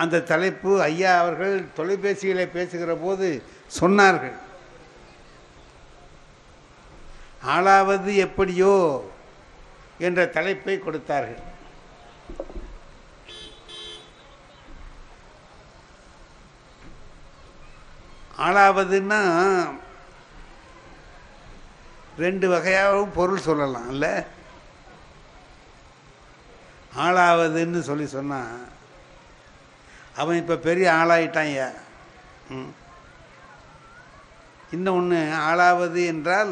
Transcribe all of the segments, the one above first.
அந்த தலைப்பு ஐயா அவர்கள் தொலைபேசிகளை பேசுகிற போது சொன்னார்கள். ஆளாவது எப்படியோ என்ற தலைப்பை கொடுத்தார்கள். ஆளாவதுன்னா ரெண்டு வகையாகவும் பொருள் சொல்லலாம் இல்லை. ஆளாவதுன்னு சொல்லி சொன்னால் அவன் இப்போ பெரிய ஆளாயிட்டான். இன்னொன்று ஆளாவது என்றால்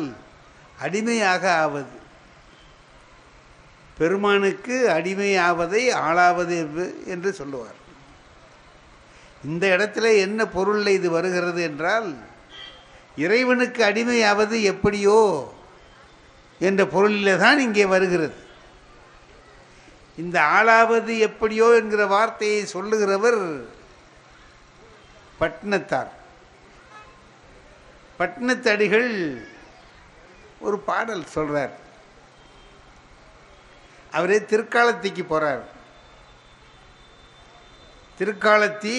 அடிமையாக ஆவது. பெருமானுக்கு அடிமையாவதை ஆளாவது என்று சொல்லுவார். இந்த இடத்துல என்ன பொருளில் இது வருகிறது என்றால், இறைவனுக்கு அடிமையாவது எப்படியோ என்ற பொருளில் தான் இங்கே வருகிறது. இந்த ஆளாவது எப்படியோ என்கிற வார்த்தையை சொல்லுகிறவர் பட்டினத்தார். பட்டினத்தடிகள் ஒரு பாடல் சொல்றார். அவரே திருக்காலத்திக்கு போறார். திருக்காலத்தி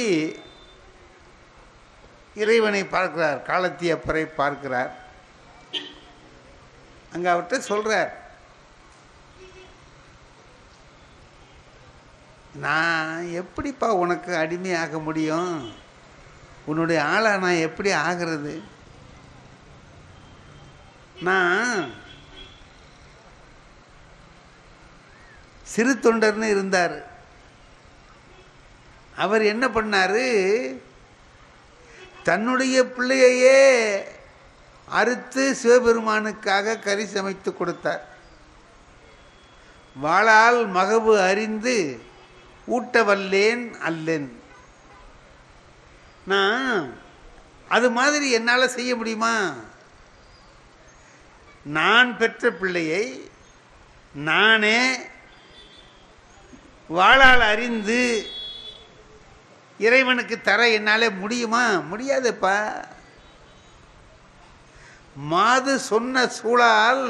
இறைவனை பார்க்கிறார், காலத்தி அப்பரை பார்க்கிறார். அங்கே அவர்கிட்ட சொல்றார், நான் எப்படிப்பா உனக்கு அடிமையாக முடியும்? உன்னுடைய ஆளா நான் எப்படி ஆகிறது? நான் சிறு தொண்டர்னு இருந்தார். அவர் என்ன பண்ணார்? தன்னுடைய பிள்ளையையே அறுத்து சிவபெருமானுக்காக கறி சமைத்து கொடுத்தார். வாளால் மகவு அறிந்து ஊட்டவல்லேன் அல்லேன். நான் அது மாதிரி என்னால் செய்ய முடியுமா? நான் பெற்ற பிள்ளையை நானே வாளால் அறிந்து இறைவனுக்கு தர என்னாலே முடியுமா? முடியாதுப்பா. மாது சொன்ன சூழால்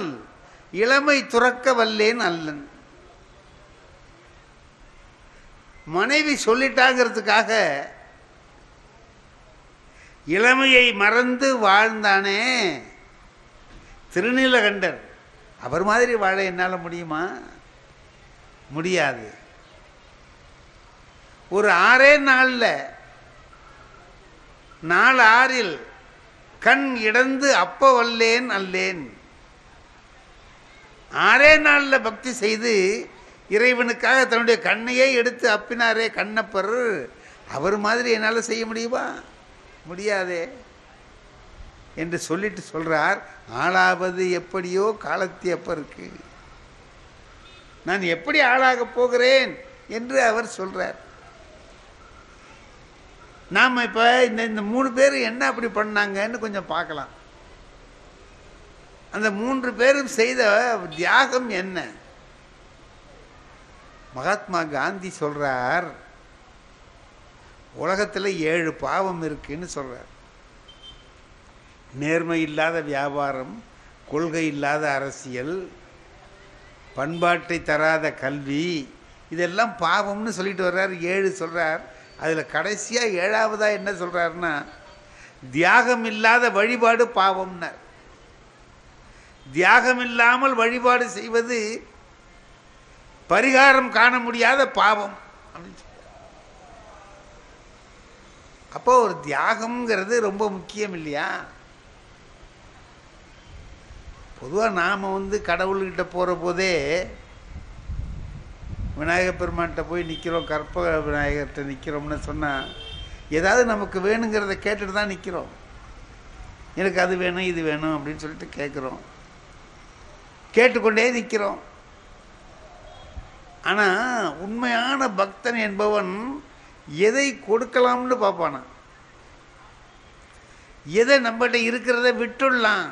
இளமை துறக்க வல்லேன் அல்லன். மனைவி சொல்லிட்டாங்கிறதுக்காக இளமையை மறந்து வாழ்ந்தானே திருநீலகண்டர், அவர் மாதிரி வாழ என்னால் முடியுமா? முடியாது. ஒரு 6 நாளில், நாள் 6 கண் இடந்து அப்ப வல்லேன் அல்லேன். 6 நாளில் பக்தி செய்து இறைவனுக்காக தன்னுடைய கண்ணையே எடுத்து அப்பினாரே கண்ணப்பர், அவர் மாதிரி என்னால் செய்ய முடியுமா? முடியாதே என்று சொல்லிட்டு சொல்றார், ஆளாவது எப்படியோ காலத்தி அப்பருக்கு, நான் எப்படி ஆளாக போகிறேன் என்று அவர் சொல்றார். நாம் இப்போ இந்த 3 பேர் என்ன அப்படி பண்ணாங்கன்னு கொஞ்சம் பார்க்கலாம். அந்த 3 பேரும் செய்த தியாகம் என்ன? மகாத்மா காந்தி சொல்றார், உலகத்தில் 7 பாவம் இருக்குன்னு சொல்றார். நேர்மை இல்லாத வியாபாரம், கொள்கை இல்லாத அரசியல், பண்பாட்டை தராத கல்வி, இதெல்லாம் பாவம்னு சொல்லிட்டு வர்றார். 7 சொல்றார். அதில் கடைசியாக 7ஆவதாக என்ன சொல்கிறாருன்னா, தியாகம் இல்லாத வழிபாடு பாவம்னார். தியாகம் இல்லாமல் வழிபாடு செய்வது பரிகாரம் காண முடியாத பாவம் அப்படின்னு சொல்றார். அப்போ ஒரு தியாகம்ங்கிறது ரொம்ப முக்கியம் இல்லையா? பொதுவாக நாம் கடவுள்கிட்ட போகிற போதே விநாயகர் பெருமான்கிட்ட போய் நிற்கிறோம், கற்பக விநாயகர்கிட்ட நிற்கிறோம்னு சொன்னால் ஏதாவது நமக்கு வேணுங்கிறத கேட்டுட்டு தான் நிற்கிறோம். எனக்கு அது வேணும் இது வேணும் அப்படின்னு சொல்லிட்டு கேட்குறோம், கேட்டுக்கொண்டே நிற்கிறோம். ஆனால் உண்மையான பக்தன் என்பவன் எதை கொடுக்கலாம்னு பார்ப்பானா, எதை நம்மகிட்ட இருக்கிறத விட்டுடலாம்.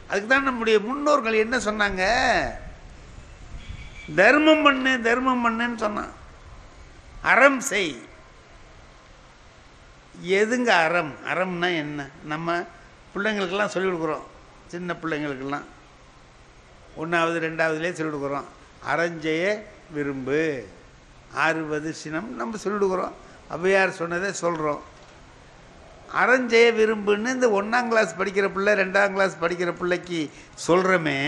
அதுக்கு தான் நம்முடைய முன்னோர்கள் என்ன சொன்னாங்க? தர்மம் பண்ணு தர்மம் பண்ணுன்னு சொன்னான். அறம் செய். எதுங்க அறம்? அறம்னா என்ன? நம்ம பிள்ளைங்களுக்கெல்லாம் சொல்லிக் கொடுக்குறோம். சின்ன பிள்ளைங்களுக்கெல்லாம் 1வது 2வதுலேயே சொல்லிக் கொடுக்குறோம். அறஞ்செய்ய விரும்பு, ஆறுவது சினம் நம்ம சொல்லிடுக்கிறோம். ஔவையார் சொன்னதை சொல்கிறோம். அறஞ்செய்ய விரும்புன்னு இந்த 1ஆம் கிளாஸ் படிக்கிற பிள்ளை 2ஆம் கிளாஸ் படிக்கிற பிள்ளைக்கு சொல்கிறோமே,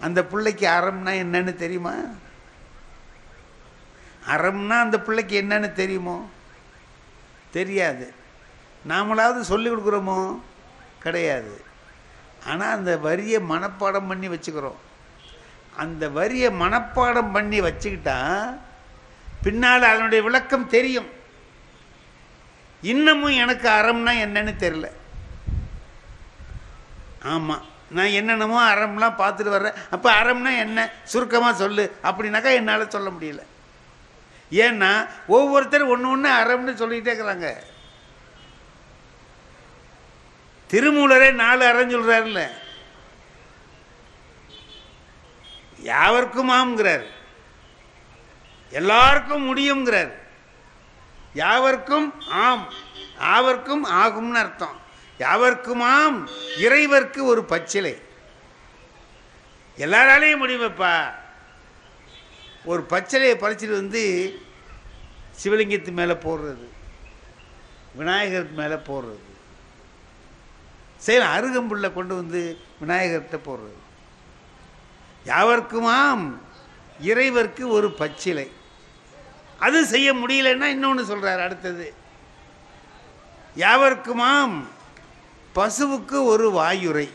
அந்த பிள்ளைக்கு அறம்னா என்னன்னு தெரியுமா? அறம்னா அந்த பிள்ளைக்கு என்னன்னு தெரியுமோ? தெரியாது. நாமளாவது சொல்லி கொடுக்குறோமோ? கிடையாது. ஆனால் அந்த வரியை மனப்பாடம் பண்ணி வச்சுக்கிறோம். அந்த வரியை மனப்பாடம் பண்ணி வச்சுக்கிட்டா பின்னால் அதனுடைய விளக்கம் தெரியும். இன்னமும் எனக்கு அறம்னா என்னன்னு தெரியல. ஆமாம், நான் என்னென்னமோ அறம்லாம் பார்த்துட்டு வர்றேன். அப்போ அறம்னா என்ன சுருக்கமாக சொல்லு அப்படின்னாக்கா என்னால் சொல்ல முடியல. ஏன்னா ஒவ்வொருத்தரும் ஒன்று ஒன்று அறம்னு சொல்லிக்கிட்டே இருக்கிறாங்க. திருமூலரே 4 அறம் சொல்கிறாருல்ல. யாவர்க்கும் ஆம்ங்கிறார், எல்லாருக்கும் முடியுங்கிறார். யாவர்க்கும் ஆம், ஆவர்க்கும் ஆகும்னு அர்த்தம். யாவர்க்கும் ஆம், இறைவர்க்கு ஒரு பச்சிலை. எல்லாராலையும் முடியுமப்பா. ஒரு பச்சிலையை பறிச்சுட்டு வந்து சிவலிங்கத்து மேலே போடுறது, விநாயகருக்கு மேலே போடுறது, சரி அருகம்புல்லை கொண்டு வந்து விநாயகர்கிட்ட போடுறது. யாவர்க்குமாம் இறைவர்க்கு ஒரு பச்சிலை. அது செய்ய முடியலன்னா இன்னொன்று சொல்கிறார் அடுத்தது. யாவர்க்குமாம் பசுவுக்கு ஒரு வாயுரை.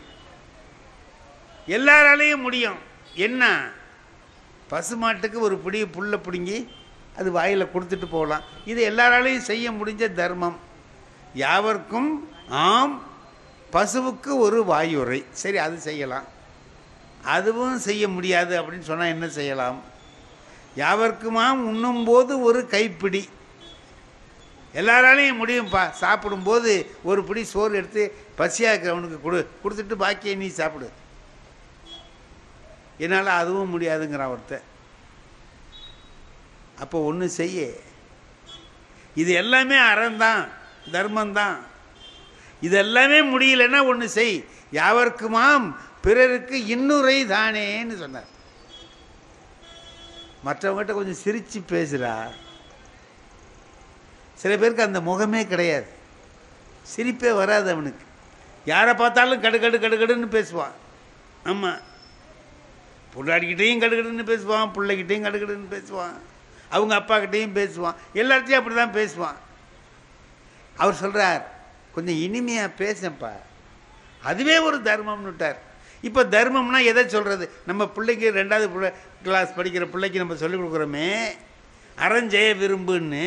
எல்லாராலையும் முடியும். என்ன? பசுமாட்டுக்கு ஒரு பிடி புல்லை பிடுங்கி அது வாயில் கொடுத்துட்டு போகலாம். இது எல்லாராலையும் செய்ய முடிஞ்ச தர்மம். யாவர்க்கும் ஆம் பசுவுக்கு ஒரு வாயுரை. சரி, அது செய்யலாம். அதுவும் செய்ய முடியாது அப்படின்னு சொன்னால் என்ன செய்யலாம்? யாவர்க்குமாம் உண்ணும்போது ஒரு கைப்பிடி. எல்லாராலையும் முடியும்ப்பா. சாப்பிடும்போது ஒரு பிடி சோறு எடுத்து பசியாக இருக்கிறவனுக்கு கொடுத்துட்டு பாக்கியை நீ சாப்பிடு. என்னால் அதுவும் முடியாதுங்கிறான் ஒருத்தர். அப்போ ஒன்று செய்ய. இது எல்லாமே அறந்தான், தர்மந்தான். இது எல்லாமே முடியலன்னா ஒன்று செய். யாவர்க்குமாம் பிறருக்கு இன்னுரை தானேன்னு சொன்னார். மற்றவங்ககிட்ட கொஞ்சம் சிரித்து பேசுகிறா. சில பேருக்கு அந்த முகமே கிடையாது, சிரிப்பே வராது அவனுக்கு. யாரை பார்த்தாலும் கடுகடு கடுகடுன்னு பேசுவான். ஆமாம், பொண்டாடிக்கிட்டையும் கடுகடுன்னு பேசுவான், பிள்ளைகிட்டையும் கடுகடுன்னு பேசுவான், அவங்க அப்பாக்கிட்டையும் பேசுவான், எல்லாத்தையும் அப்படி தான் பேசுவான். அவர் சொல்கிறார், கொஞ்சம் இனிமையாக பேசப்பா, அதுவே ஒரு தர்மம்னு விட்டார். இப்போ தர்மம்னா எதை சொல்கிறது? நம்ம பிள்ளைக்கு 2ஆவது கிளாஸ் படிக்கிற பிள்ளைக்கு நம்ம சொல்லிக் கொடுக்குறோமே அறஞ்செய்ய விரும்புன்னு.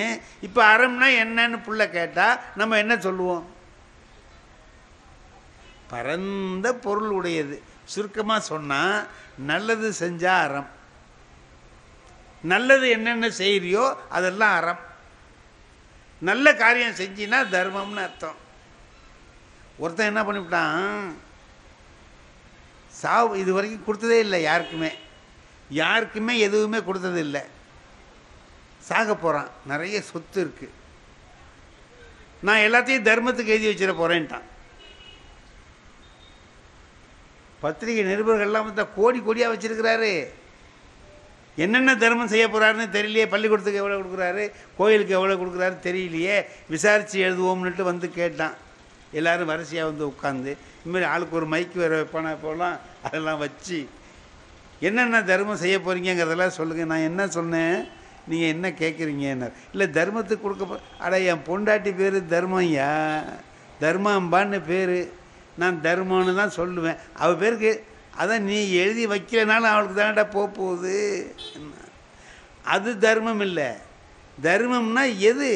இப்போ அறம்னா என்னன்னு பிள்ளை கேட்டால் நம்ம என்ன சொல்லுவோம்? பரந்த பொருள் உடையது. சுருக்கமாக சொன்னால் நல்லது செஞ்சால் அறம். நல்லது என்னென்ன செய்கிறியோ அதெல்லாம் அறம். நல்ல காரியம் செஞ்சின்னா தர்மம்னு அர்த்தம். ஒருத்தன் என்ன பண்ணிவிட்டான், சாவு இது வரைக்கும் கொடுத்ததே இல்லை யாருக்குமே எதுவுமே கொடுத்தது இல்லை. சாக போகிறான், நிறைய சொத்து இருக்குது, நான் எல்லாத்தையும் தர்மத்துக்கு எழுதி வச்சிட போகிறேன்ட்டான். பத்திரிகை நிருபர்கள்லாம் வந்து கோடி கோடியாக வச்சுருக்கிறாரு. என்னென்ன தர்மம் செய்ய போகிறாருன்னு தெரியலையே. பள்ளிக்கூடத்துக்கு எவ்வளோ கொடுக்குறாரு, கோயிலுக்கு எவ்வளோ கொடுக்குறாரு தெரியலையே. விசாரித்து எழுதுவோம்னுட்டு வந்து கேட்டான். எல்லோரும் வரிசையாக வந்து உட்காந்து இனிமேல் ஆளுக்கு ஒரு மைக்கு வேறு வைப்பானா போகலாம். அதெல்லாம் வச்சு என்னென்ன தர்மம் செய்ய போகிறீங்கிறதெல்லாம் சொல்லுங்கள். நான் என்ன சொன்னேன், நீங்கள் என்ன கேட்குறீங்கன்னு. இல்லை தர்மத்துக்கு கொடுக்க அட என் பொண்டாட்டி பேர் தர்மம்யா, தர்மாம்பான்னு பேர். நான் தர்மம்னு தான் சொல்லுவேன். அவள் பேருக்கு அதான் நீ எழுதி வைக்கலனாலும் அவளுக்கு தானடா போகுது. அது தர்மம் இல்லை. தர்மம்னா எது?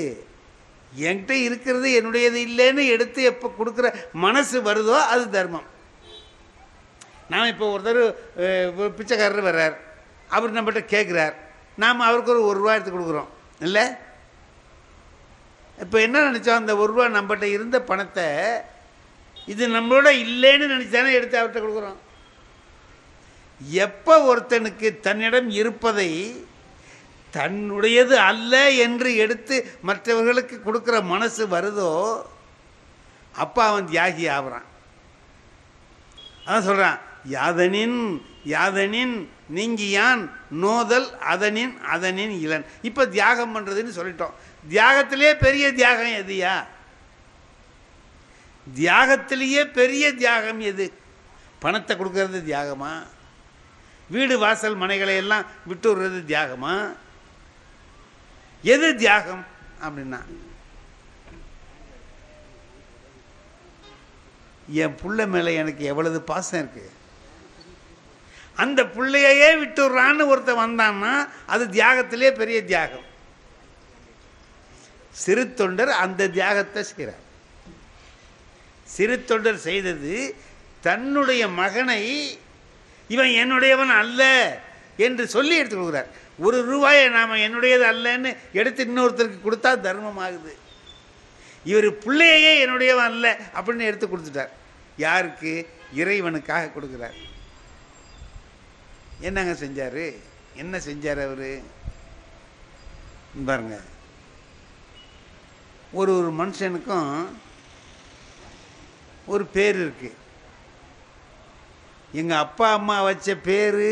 என்கிட்ட இருக்கிறது என்னுடையது இல்லைன்னு எடுத்து எப்போ கொடுக்குற மனசு வருதோ அது தர்மம். நாம் இப்போ ஒருத்தர் பிச்சைக்காரர் வர்றார், அவர் நம்மகிட்ட கேட்குறார், நாம் அவருக்கு ஒரு ரூபா எடுத்து கொடுக்குறோம் இல்லை? இப்போ என்ன நினச்சோம், அந்த ரூபா நம்மகிட்ட இருந்த பணத்தை இது நம்மளோட இல்லைன்னு நினச்சானே எடுத்து அவர்கிட்ட கொடுக்குறோம். எப்போ ஒருத்தனுக்கு தன்னிடம் இருப்பதை தன்னுடையது அல்ல என்று எடுத்து மற்றவர்களுக்கு கொடுக்குற மனசு வருதோ அப்போ அவன் தியாகி ஆகிறான். அதான் சொல்கிறான், யாதனின் யாதனின் நீங்கியான் நோதல் அதனின் அதனின் இளன். இப்போ தியாகம் பண்ணுறதுன்னு சொல்லிட்டோம். தியாகத்திலே பெரிய தியாகம் எதுயா? தியாகத்திலேயே பெரிய தியாகம் எது? பணத்தை கொடுக்கறது தியாகமா? வீடு வாசல் மனைகளை எல்லாம் விட்டு விடுறது தியாகமா? எது தியாகம் அப்படின்னா, என் புள்ள மேலே எனக்கு எவ்வளவு பாசம் இருக்கு, அந்த பிள்ளையே விட்டுறான்னு ஒருத்தன் வந்தான்னா அது தியாகத்திலே பெரிய தியாகம். சிறு தொண்டர் அந்த தியாகத்தை செய்கிறார். சிறு தொண்டர் செய்தது தன்னுடைய மகனை இவன் என்னுடையவன் அல்ல என்று சொல்லி எடுத்துக்கொள்கிறார். ஒரு ரூபாயை நாம் என்னுடையது அல்லன்னு எடுத்து இன்னொருத்தருக்கு கொடுத்தா தர்மம் ஆகுது. இவர் பிள்ளையே என்னுடையவன் அல்ல அப்படின்னு எடுத்து கொடுத்துட்டார். யாருக்கு? இறைவனுக்காக கொடுக்குறார். என்னங்க செஞ்சார்? என்ன செஞ்சார் அவர் பாருங்க. ஒரு ஒரு மனுஷனுக்கும் ஒரு பேர் இருக்கு. எங்கள் அப்பா அம்மா வச்ச பேர்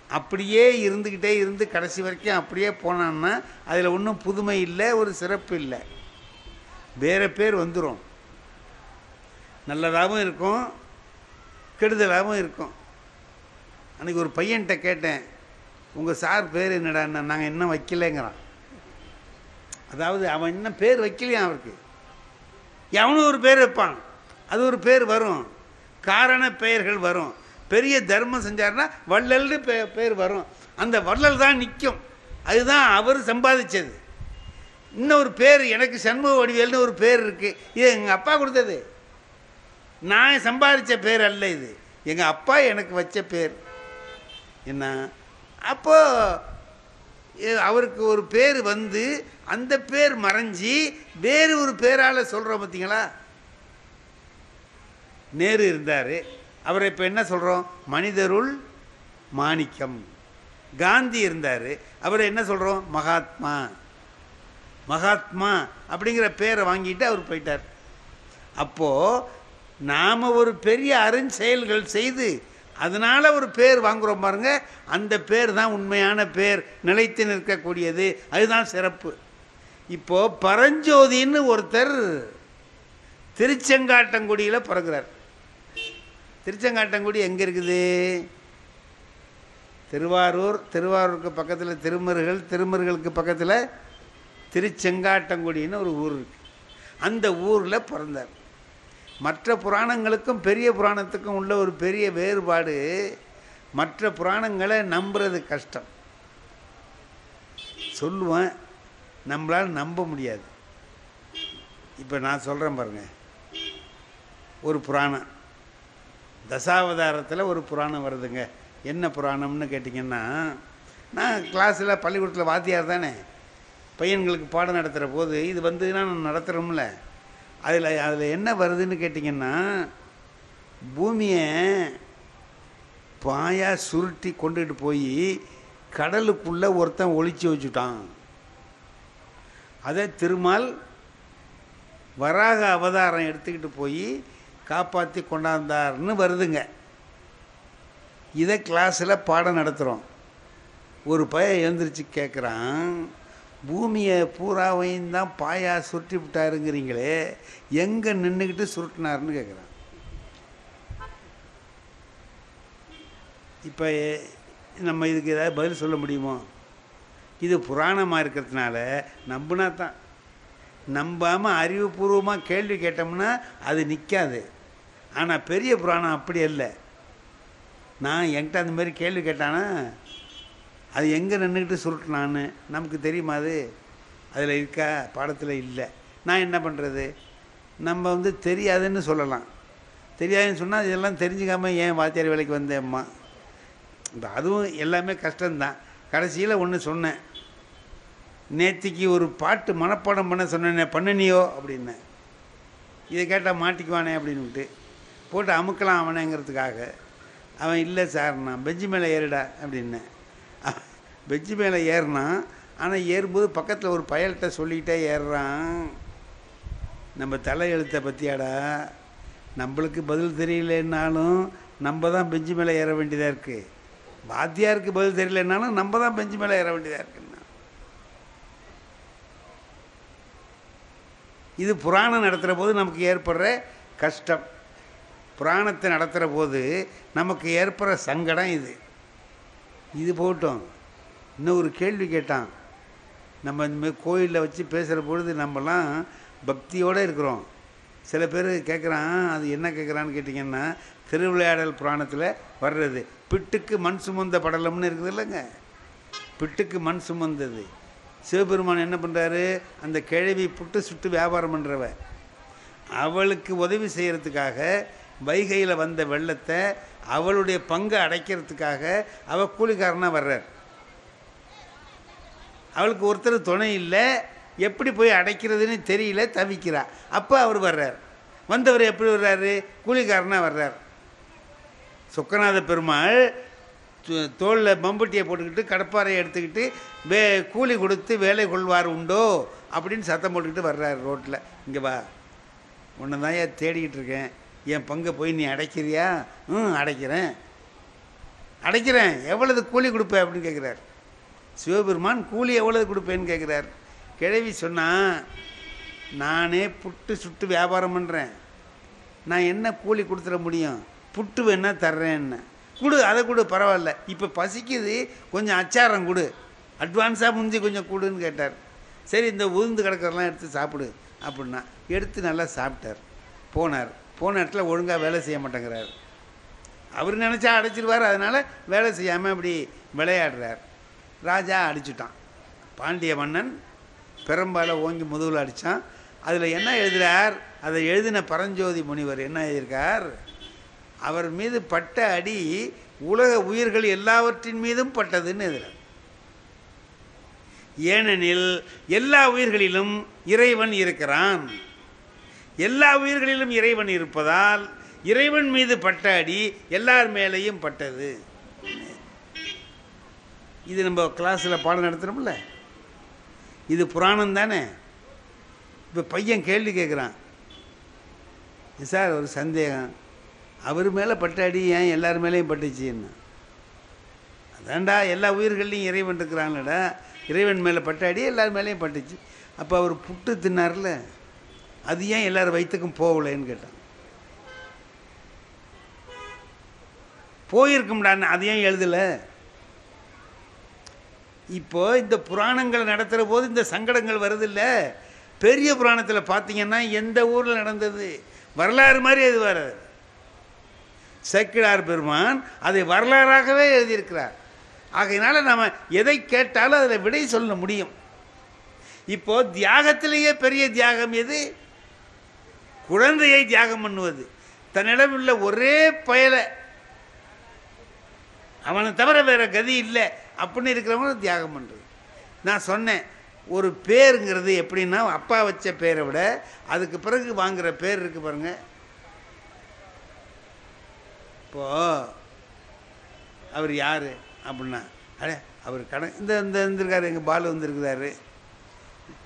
அப்படியே இருந்துக்கிட்டே இருந்து கடைசி வரைக்கும் அப்படியே போனான்னா அதில் ஒன்றும் புதுமை இல்லை, ஒரு சிறப்பு இல்லை. வேறு பேர் வந்துடும். நல்லதாகவும் இருக்கும், கெடுதலாகவும் இருக்கும். அன்றைக்கி ஒரு பையன்கிட்ட கேட்டேன், உங்கள் சார் பேர் என்னடான்னா, நாங்கள் இன்னும் வைக்கலைங்கிறான். அதாவது அவன் இன்னும் பேர் வைக்கலையாம். அவருக்கு எவனும் ஒரு பேர் வைப்பான், அது ஒரு பேர் வரும், காரண பெயர்கள் வரும். பெரிய தர்மம் செஞ்சார்னா வள்ளல்னு பேர் வரும். அந்த வள்ளல் தான் நிற்கும். அதுதான் அவர் சம்பாதிச்சது. இன்னொரு பேர் எனக்கு சண்முக வடிவேல்னு ஒரு பேர் இருக்குது. இது எங்கள் அப்பா கொடுத்தது, நான் சம்பாதிச்ச பேர் அல்ல. இது எங்கள் அப்பா எனக்கு வச்ச பேர். என்ன அப்போது அவருக்கு ஒரு பேர் வந்து அந்த பேர் மறைஞ்சி வேறு ஒரு பேரால் சொல்கிறோம். பார்த்தீங்களா? நேரு இருந்தார், அவரை இப்போ என்ன சொல்கிறோம்? மனிதருள் மாணிக்கம். காந்தி இருந்தார், அவரை என்ன சொல்கிறோம்? மகாத்மா. மகாத்மா அப்படிங்கிற பேரை வாங்கிட்டு அவர் போயிட்டார். அப்போது நாம் ஒரு பெரிய அருஞ்செயல்கள் செய்து அதனால் ஒரு பேர் வாங்குகிறோம் பாருங்க, அந்த பேர் தான் உண்மையான பேர், நிலைத்து நிற்கக்கூடியது. அதுதான் சிறப்பு. இப்போது பரஞ்சோதின்னு ஒருத்தர் திருச்செங்காட்டங்குடியில் பிறகுறார். திருச்செங்காட்டங்குடி எங்கே இருக்குது? திருவாரூர். திருவாரூருக்கு பக்கத்தில் திருமருகல், திருமருகலுக்கு பக்கத்தில் திருச்செங்காட்டங்குடின்னு ஒரு ஊர் இருக்குது. அந்த ஊரில் பிறந்தார். மற்ற புராணங்களுக்கும் பெரிய புராணத்துக்கும் உள்ள ஒரு பெரிய வேறுபாடு, மற்ற புராணங்களை நம்புறது கஷ்டம். சொல்லுவேன், நம்மளால் நம்ப முடியாது. இப்போ நான் சொல்கிறேன் பாருங்கள். ஒரு புராணம் தசாவதாரத்தில் ஒரு புராணம் வருதுங்க. என்ன புராணம்னு கேட்டிங்கன்னா, நான் கிளாஸில் பள்ளிக்கூடத்தில் வாத்தியார் தானே, பையன்களுக்கு பாடம் நடத்துகிற போது இது வந்துன்னா நான் நடத்துகிறோம்ல, அதில் என்ன வருதுன்னு கேட்டிங்கன்னா, பூமியை பாயாக சுருட்டி கொண்டுட்டு போய் கடலுக்குள்ளே ஒருத்தன் ஒளிச்சு வச்சுட்டான். அதை திருமால் வராக அவதாரம் எடுத்துக்கிட்டு போய் காப்பாற்றி கொண்டாந்தார்னு வருதுங்க. இதை கிளாஸில் பாடம் நடத்துகிறோம். ஒரு பையன் எழுந்திரிச்சு கேட்குறான், பூமியை பூராவையும் தான் பாயா சுருட்டி விட்டாருங்கிறீங்களே, எங்கே நின்றுக்கிட்டு சுருட்டினார்னு கேட்குறான். இப்போ நம்ம இதுக்கு ஏதாவது பதில் சொல்ல முடியுமோ? இது புராணமாக இருக்கிறதுனால நம்பினா தான். நம்பாமல் அறிவுபூர்வமாக கேள்வி கேட்டோம்னா அது நிற்காது. ஆனால் பெரிய புராணம் அப்படி இல்லை. நான் என்கிட்ட அந்த மாதிரி கேள்வி கேட்டானா அது எங்கே நின்றுக்கிட்டு சுருட்டினான்னு நமக்கு தெரியுமா? அது அதில் இருக்கா? பாடத்தில் இல்லை. நான் என்ன பண்ணுறது? நம்ம தெரியாதுன்னு சொல்லலாம். தெரியாதுன்னு சொன்னால் இதெல்லாம் தெரிஞ்சுக்காமல் ஏன் வாத்தியார் வேலைக்கு வந்தேம்மா? இப்போ அதுவும் எல்லாமே கஷ்டம்தான். கடைசியில் ஒன்று சொன்னேன், நேற்றுக்கு ஒரு பாட்டு மனப்பாடம் பண்ண சொன்னேன், பண்ணினியோ அப்படின்னேன். இதை கேட்டால் மாட்டிக்குவானே அப்படின்ட்டு போட்டு அமுக்கலாம் அவனேங்கிறதுக்காக. அவன் இல்லை சார், நான் பெஞ்சு மேலே ஏறிடா அப்படின்னேன். பெஞ்சு மேலே ஏறினான். ஆனால் ஏறும்போது பக்கத்தில் ஒரு பயல்கிட்ட சொல்லிக்கிட்டே ஏறுறான், நம்ம தலையெழுத்தை பற்றியாடா, நம்மளுக்கு பதில் தெரியலன்னாலும் நம்ம தான் பெஞ்சு மேலே ஏற வேண்டியதாக இருக்குது. வாத்தியாருக்கு பதில் தெரியலனாலும் நம்ம தான் பெஞ்சு மேலே ஏற வேண்டியதாக இருக்குன்னா. இது புராணம் நடத்துகிற போது நமக்கு ஏற்படுற கஷ்டம். புராணத்தை நடத்துகிற போது நமக்கு ஏற்படுற சங்கடம் இது. இது போட்டோம். இன்னும் ஒரு கேள்வி கேட்டான். நம்ம இந்தமாதிரி கோயிலில் வச்சு பேசுகிற பொழுது நம்மலாம் பக்தியோடு இருக்கிறோம். சில பேர் கேட்குறான், அது என்ன கேட்குறான்னு கேட்டிங்கன்னா, திருவிளையாடல் புராணத்தில் வர்றது பிட்டுக்கு மண் சுமந்த படலம்னு இருக்குது இல்லைங்க. பிட்டுக்கு மண் சுமந்தது. சிவபெருமான் என்ன பண்ணுறாரு, அந்த கிழவி புட்டு சுட்டு வியாபாரம் பண்ணுறவ, அவளுக்கு உதவி செய்கிறதுக்காக வைகையில் வந்த வெள்ளத்தை அவளுடைய பங்கை அடைக்கிறதுக்காக அவள் கூலிக்காரனாக வர்றார். அவளுக்கு ஒருத்தர் துணை இல்லை, எப்படி போய் அடைக்கிறதுன்னு தெரியல, தவிக்கிறா. அப்போ அவர் வர்றார். வந்தவர் எப்படி வர்றாரு, கூலிக்காரனாக வர்றார். சொக்கநாத பெருமாள் தோளில் மம்பட்டியை போட்டுக்கிட்டு கடப்பாறையை எடுத்துக்கிட்டு கூலி கொடுத்து வேலை கொள்வார் உண்டோ அப்படின்னு சத்தம் போட்டுக்கிட்டு வர்றார் ரோட்டில். இங்கே வா, உன்னை தான் ஏன் தேடிக்கிட்டு இருக்கேன், என் பங்கை போய் நீ அடைக்கிறியா? அடைக்கிறேன். எவ்வளவு கூலி கொடுப்பேன் அப்படின்னு கேட்குறார். சிவபெருமான் கூலி எவ்வளவு கொடுப்பேன்னு கேட்குறார். கிழவி சொன்னால், நானே புட்டு சுட்டு வியாபாரம் பண்ணுறேன், நான் என்ன கூலி கொடுத்துட முடியும், புட்டு வேணா தர்றேன்னு. கொடு, அதை கொடு, பரவாயில்ல, இப்போ பசிக்குது, கொஞ்சம் அச்சாரம் கொடு, அட்வான்ஸாக முந்தி கொஞ்சம் கொடுன்னு கேட்டார். சரி, இந்த உளுந்து கிடக்கிறதெல்லாம் எடுத்து சாப்பிடு அப்படின்னா எடுத்து நல்லா சாப்பிட்டார். போன இடத்துல ஒழுங்காக வேலை செய்ய மாட்டேங்கிறார். அவர் நினச்சா அடைச்சிடுவார், அதனால் வேலை செய்யாமல் அப்படி விளையாடுறார். ராஜா அடிச்சுட்டான். பாண்டிய மன்னன் பெரும்பால ஓங்கி முதுகில் அடித்தான். அதில் என்ன எழுதுகிறார், அதை எழுதின பரஞ்சோதி முனிவர் என்ன எழுதியிருக்கார், அவர் மீது பட்ட அடி உலக உயிர்கள் எல்லாவற்றின் மீதும் பட்டதுன்னு எழுதுகிறார். ஏனெனில் எல்லா உயிர்களிலும் இறைவன் இருக்கிறான். எல்லா உயிர்களிலும் இறைவன் இருப்பதால் இறைவன் மீது பட்ட அடி எல்லார் மேலேயும் பட்டது. இது நம்ம கிளாஸில் பாடம் நடத்துகிறோம்ல, இது புராணம் தானே. இப்போ பையன் கேள்வி கேட்குறான், சார் ஒரு சந்தேகம், அவர் மேலே பட்ட அடி ஏன் எல்லார் மேலேயும் பட்டுச்சுன்னு. அதான்டா, எல்லா உயிர்கள்லையும் இறைவன் இருக்கிறாங்களடா, இறைவன் மேலே பட்ட அடி எல்லார் மேலேயும் பட்டுச்சு. அப்போ அவர் புட்டு தின்னார்ல, அது ஏன் எல்லார் வயிற்றுக்கும் போகலைன்னு கேட்டான். போயிருக்கும்டான்னு, அது ஏன் எழுதலை. இப்போ இந்த புராணங்கள் நடத்துகிற போது இந்த சங்கடங்கள் வருதில்ல. பெரிய புராணத்தில் பார்த்தீங்கன்னா எந்த ஊரில் நடந்தது வரலாறு மாதிரி அது வராது. சேக்கிழார் பெருமான் அதை வரலாறாகவே எழுதியிருக்கிறார். ஆகையினால நம்ம எதை கேட்டாலும் அதில் விடை சொல்ல முடியும். இப்போ தியாகத்திலேயே பெரிய தியாகம் எது? குழந்தையை தியாகம் பண்ணுவது. தன்னிடம் உள்ள ஒரே பயலை, அவனை தவிர வேற கதி இல்லை அப்படின்னு இருக்கிறவங்க தியாகம் பண்ணுறது. நான் சொன்னேன், ஒரு பேருங்கிறது எப்படின்னா, அப்பா வச்ச பேரை விட அதுக்கு பிறகு வாங்குகிற பேர் இருக்கு பாருங்க. இப்போ அவர் யார் அப்படின்னா, அவர் இந்த வந்திருக்காரு, எங்கள் பாலு வந்திருக்கிறாரு,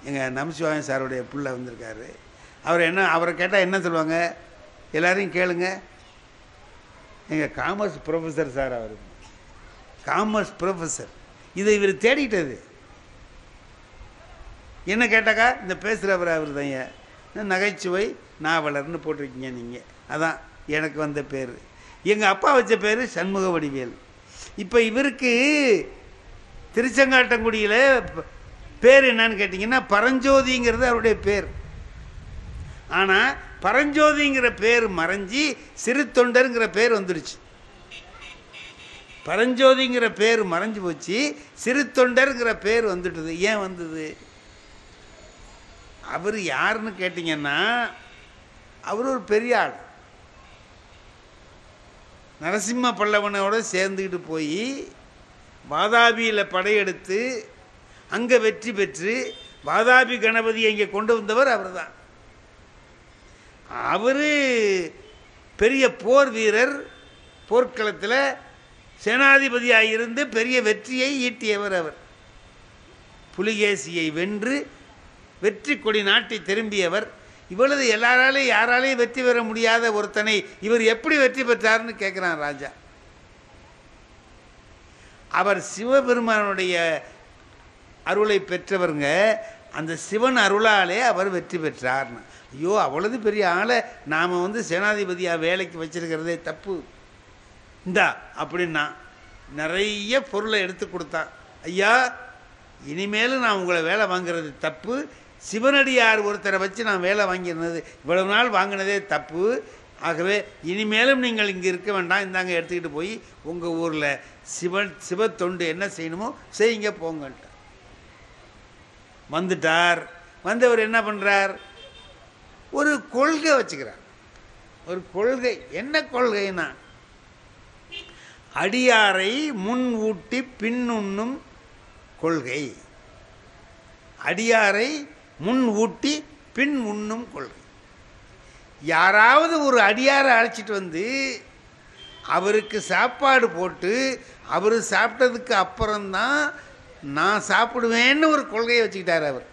எங்கள் நமசிவாயம் சாருடைய பிள்ளை வந்திருக்காரு. அவரை கேட்டால் என்ன சொல்லுவாங்க, எல்லாரையும் கேளுங்க, எங்கள் காமர்ஸ் ப்ரொஃபஸர் சார், அவர் காமர்ஸ் ப்ரொஃபஸர். இதை இவர் தேடிட்டது. என்ன கேட்டாக்கா, இந்த பேசுகிறவர் அவர் தான், நகைச்சுவை நாவலர்னு போட்டிருக்கீங்க நீங்கள், அதான் எனக்கு வந்த பேர். எங்கள் அப்பா வச்ச பேர் சண்முக வடிவேல். இப்போ இவருக்கு திருச்செங்காட்டங்குடியில் பேர் என்னன்னு கேட்டிங்கன்னா பரஞ்சோதிங்கிறது அவருடைய பேர். ஆனால் பரஞ்சோதிங்கிற பேர் மறைஞ்சி சிறு தொண்டருங்கிற பேர் வந்துடுச்சு. பரஞ்சோதிங்கிற பேர் மறைஞ்சு போச்சு, சிறு தொண்டருங்கிற பேர் வந்துட்டுது. ஏன் வந்தது? அவர் யாருன்னு கேட்டிங்கன்னா, அவர் ஒரு பெரிய ஆள். நரசிம்ம பல்லவனோடு சேர்ந்துக்கிட்டு போய் வாதாபியில் படையெடுத்து அங்கே வெற்றி பெற்று வாதாபி கணபதியை இங்கே கொண்டு வந்தவர் அவர் தான். அவர் பெரிய போர் வீரர், போர்க்களத்தில் சேனாதிபதியாக இருந்து பெரிய வெற்றியை ஈட்டியவர் அவர். புலிகேசியை வென்று வெற்றி கொடி நாட்டி திரும்பியவர். இவ்வளவு எல்லாராலையும் யாராலையும் வெற்றி பெற முடியாத ஒருத்தனை இவர் எப்படி வெற்றி பெற்றார்னு கேட்குறான் ராஜா. அவர் சிவபெருமானுடைய அருளை பெற்றவருங்க, அந்த சிவன் அருளாலே அவர் வெற்றி பெற்றார்னு. ஐயோ, அவ்வளவு பெரிய ஆளை நாம் சேனாதிபதியாக வேலைக்கு வச்சிருக்கிறதே தப்பு, இந்தா அப்படின்னா நிறைய பொருளை எடுத்து கொடுத்தான். ஐயா, இனிமேலும் நான் உங்களை வேலை வாங்குறது தப்பு, சிவனடியார் ஒருத்தரை வச்சு நான் வேலை வாங்கியிருந்தது இவ்வளவு நாள் வாங்கினதே தப்பு, ஆகவே இனிமேலும் நீங்கள் இங்கே இருக்க வேண்டாம், இந்தாங்க எடுத்துக்கிட்டு போய் உங்கள் ஊரில் சிவ தொண்டு என்ன செய்யணுமோ செய்யுங்க போங்கன்ட்டு வந்துட்டார். வந்தவர் என்ன பண்ணுறார், ஒரு கொள்கை வச்சுக்கிறார். ஒரு கொள்கை, என்ன கொள்கைன்னா, அடியாரை முன் ஊட்டி பின் உண்ணும் கொள்கை. அடியாரை முன் ஊட்டி பின் உண்ணும் கொள்கை. யாராவது ஒரு அடியாரை அழைச்சிட்டு வந்து அவருக்கு சாப்பாடு போட்டு அவர் சாப்பிட்டதுக்கு அப்புறம்தான் நான் சாப்பிடுவேன்னு ஒரு கொள்கையை வச்சுக்கிட்டார் அவர்.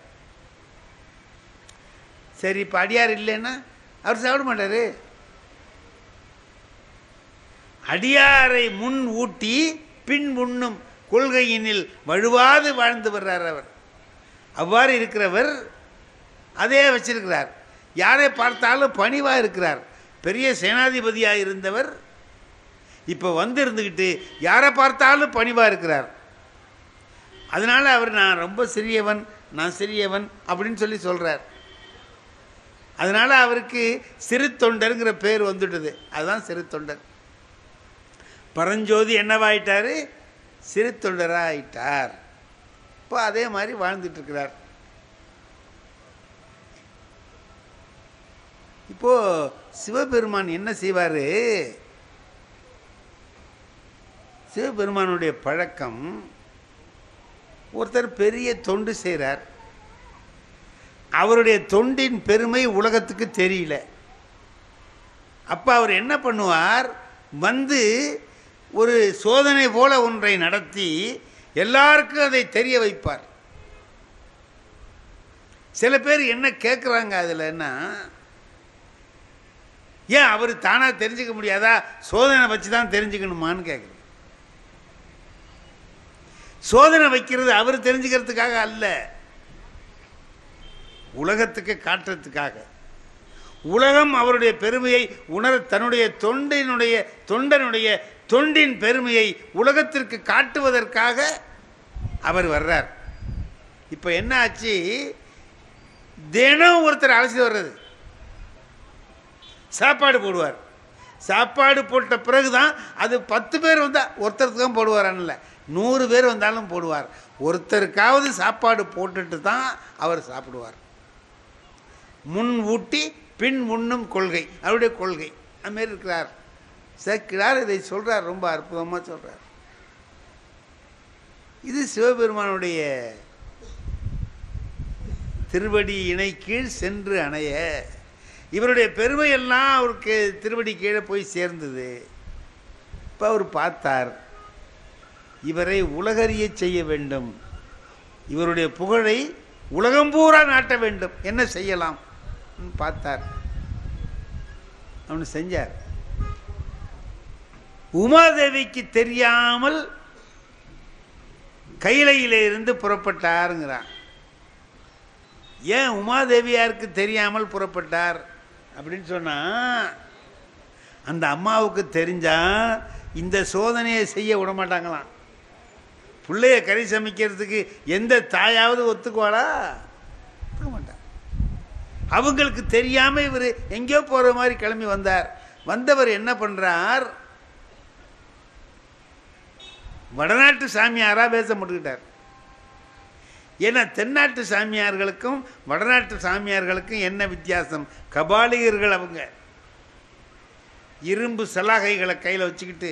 சரி, இப்போ அடியார் இல்லைன்னா அவர் சாப்பிட மாட்டார். அடியாரை முன் ஊட்டி பின் உண்ணும் கொள்கையினில் வழுவாது வாழ்ந்து வர்றார் அவர். அவ்வாறு இருக்கிறவர் அதே வச்சிருக்கிறார். யாரை பார்த்தாலும் பணிவாக இருக்கிறார். பெரிய சேனாதிபதியாக இருந்தவர் இப்போ இருந்துக்கிட்டு யாரை பார்த்தாலும் பணிவாக இருக்கிறார். அதனால் அவர் நான் ரொம்ப சிறியவன், நான் சிறியவன் அப்படின்னு சொல்கிறார். அதனால் அவருக்கு சிறு தொண்டருங்கிற பேர் வந்துட்டுது. அதுதான் சிறு தொண்டர். பரஞ்சோதி என்னவாயிட்டார், சிறு தொண்டராக ஆயிட்டார். இப்போ அதே மாதிரி வாழ்ந்துட்டுருக்கிறார். இப்போது சிவபெருமான் என்ன செய்வார், சிவபெருமானுடைய பழக்கம், ஒருத்தர் பெரிய தொண்டு செய்கிறார், அவருடைய தொண்டின் பெருமை உலகத்துக்கு தெரியல. அப்போ அவர் என்ன பண்ணுவார், ஒரு சோதனை போல ஒன்றை நடத்தி எல்லாருக்கும் அதை தெரிய வைப்பார். சில பேர் என்ன கேட்குறாங்க அதில்னா, ஏன் அவர் தானாக தெரிஞ்சுக்க முடியாதா, சோதனை வச்சு தான் தெரிஞ்சுக்கணுமான்னு கேட்குறேன். சோதனை வைக்கிறது அவர் தெரிஞ்சுக்கிறதுக்காக அல்ல, உலகத்துக்கு காட்டுறதுக்காக. உலகம் அவருடைய பெருமையை உணர, தன்னுடைய தொண்டனுடைய தொண்டின் பெருமையை உலகத்திற்கு காட்டுவதற்காக அவர் வர்றார். இப்போ என்ன ஆச்சு, தினம் ஒருத்தர் அழைச்சிட்டு வர்றது, சாப்பாடு போடுவார். சாப்பாடு போட்ட பிறகுதான் அது 10 பேர் வந்தால் ஒருத்தருக்கு தான் போடுவாரான்ல, 100 பேர் வந்தாலும் போடுவார். ஒருத்தருக்காவது சாப்பாடு போட்டுட்டு தான் அவர் சாப்பிடுவார். முன் ஊட்டி பின் உண்ணும் கொள்கை அவருடைய கொள்கை. அதுமாரி இருக்கிறார். சேர்க்கிறார், இதை சொல்கிறார், ரொம்ப அற்புதமாக சொல்கிறார். இது சிவபெருமானுடைய திருவடி இணை கீழ் சென்று அணைய, இவருடைய பெருமையெல்லாம் அவருக்கு திருவடி கீழே போய் சேர்ந்தது. இப்போ அவர் பார்த்தார், இவரை உலகறிய செய்ய வேண்டும், இவருடைய புகழை உலகம் பூரா நாட்ட வேண்டும், என்ன செய்யலாம் பார்த்தார். அவனு செஞ்சார். உமாதேவிக்கு தெரியாமல் கையிலையிலிருந்து புறப்பட்டாருங்கிறான். ஏன் உமாதேவியாருக்கு தெரியாமல் புறப்பட்டார் அப்படின்னு சொன்னா, அந்த அம்மாவுக்கு தெரிஞ்சா இந்த சோதனையை செய்ய விட மாட்டாங்களாம். பிள்ளைய கறி சமைக்கிறதுக்கு எந்த தாயாவது ஒத்துக்குவாளா? ஒத்துக்க மாட்டார். அவங்களுக்கு தெரியாமல் இவர் எங்கேயோ போகிற மாதிரி கிளம்பி வந்தார். வந்தவர் என்ன பண்ணுறார், வடநாட்டு சாமியாராக வேஷம் போட்டுக்கிட்டார். ஏன்னா தென்னாட்டு சாமியார்களுக்கும் வடநாட்டு சாமியார்களுக்கும் என்ன வித்தியாசம், கபாலிகர்கள் அவங்க. இரும்பு சலாகைகளை கையில் வச்சுக்கிட்டு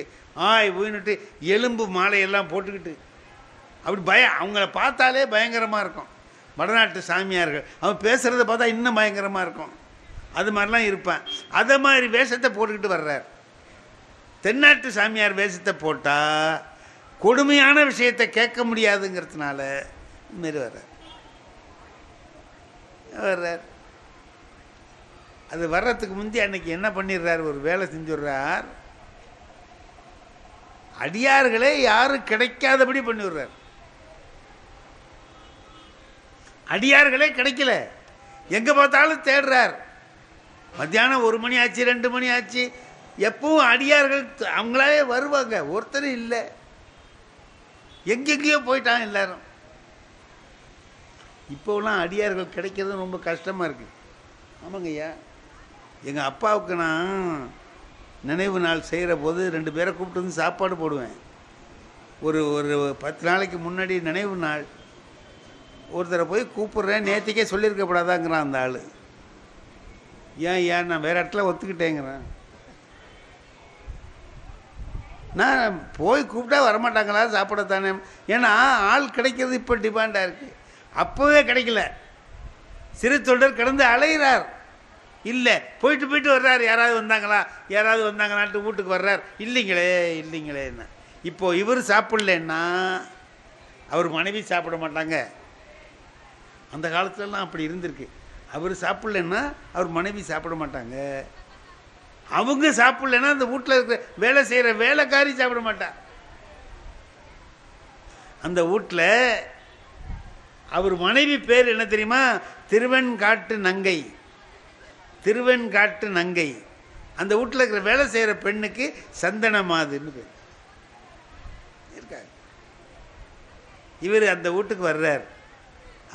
ஊன்னுட்டு எலும்பு மாலையெல்லாம் போட்டுக்கிட்டு அப்படி அவங்கள பார்த்தாலே பயங்கரமாக இருக்கும். வடநாட்டு சாமியார்கள் அவன் பேசுகிறத பார்த்தா இன்னும் பயங்கரமாக இருக்கும். அது மாதிரிலாம் இருப்பேன். அதை மாதிரி வேஷத்தை போட்டுக்கிட்டு வர்றார். தென்னாட்டு சாமியார் வேஷத்தை போட்டால் கொடுமையான விஷயத்தை கேட்க முடியாதுங்கிறதுனால இதுமாரி வர்றார். அது வர்றதுக்கு முந்தி அன்னைக்கு என்ன பண்ணிடுறார், ஒரு வேலை செஞ்சுடுறார், அடியார்களே யாரும் கிடைக்காதபடி பண்ணிவிடுறார். அடியார்களே கிடைக்கல, எங்க பார்த்தாலும் தேடுறார். மத்தியானம் 1 மணி ஆச்சு, 2 மணி ஆச்சு, எப்பவும் அடியார்கள் அவங்களாவே வருவாங்க, ஒருத்தரும் இல்லை, எங்கெங்கேயோ போயிட்டாங்க எல்லாரும். இப்போலாம் அடியார்கள் கிடைக்கிறது ரொம்ப கஷ்டமாக இருக்குது. ஆமாங்க ஐயா, எங்கள் அப்பாவுக்கு நான் நினைவு நாள் செய்கிற போது 2 பேரை கூப்பிட்டு வந்து சாப்பாடு போடுவேன். ஒரு 10 நாளைக்கு முன்னாடி நினைவு நாள், ஒருத்தரை போய் கூப்பிட்றேன், நேற்றுக்கே சொல்லியிருக்கப்படாதாங்கிறான் அந்த ஆள். ஏன் நான் வேறு இடத்துல ஒத்துக்கிட்டேங்கிறேன். நான் போய் கூப்பிட்டா வரமாட்டாங்களா சாப்பிடத்தானே, ஏன்னா ஆள் கிடைக்கிறது இப்போ டிமாண்டாக இருக்குது. அப்போவே கிடைக்கல, சிறு தொண்டர் கிடந்து அலைகிறார். இல்லை, போயிட்டு வர்றார், யாராவது வந்தாங்களான்ட்டு வீட்டுக்கு வர்றார், இல்லைங்களேன்னா. இப்போது இவர் சாப்பிட்லன்னா அவர் மனைவி சாப்பிட மாட்டாங்க. அந்த காலத்துலலாம் அப்படி இருந்திருக்கு. அவர் சாப்பிட்லன்னா அவர் மனைவி சாப்பிட மாட்டாங்க. அவங்க சாப்பிட்லன்னா அந்த வீட்டில் இருக்கிற வேலை செய்கிற வேலைக்காரி சாப்பிட மாட்டா. அந்த வீட்டில் அவர் மனைவி பேர் என்ன தெரியுமா? திருவெண்காட்டு நங்கை. திருவெண்காட்டு நங்கை. அந்த வீட்டில் இருக்கிற வேலை செய்கிற பெண்ணுக்கு சந்தனமாதுன்னு பேர் இருக்காரு. இவர் அந்த வீட்டுக்கு வர்றார்,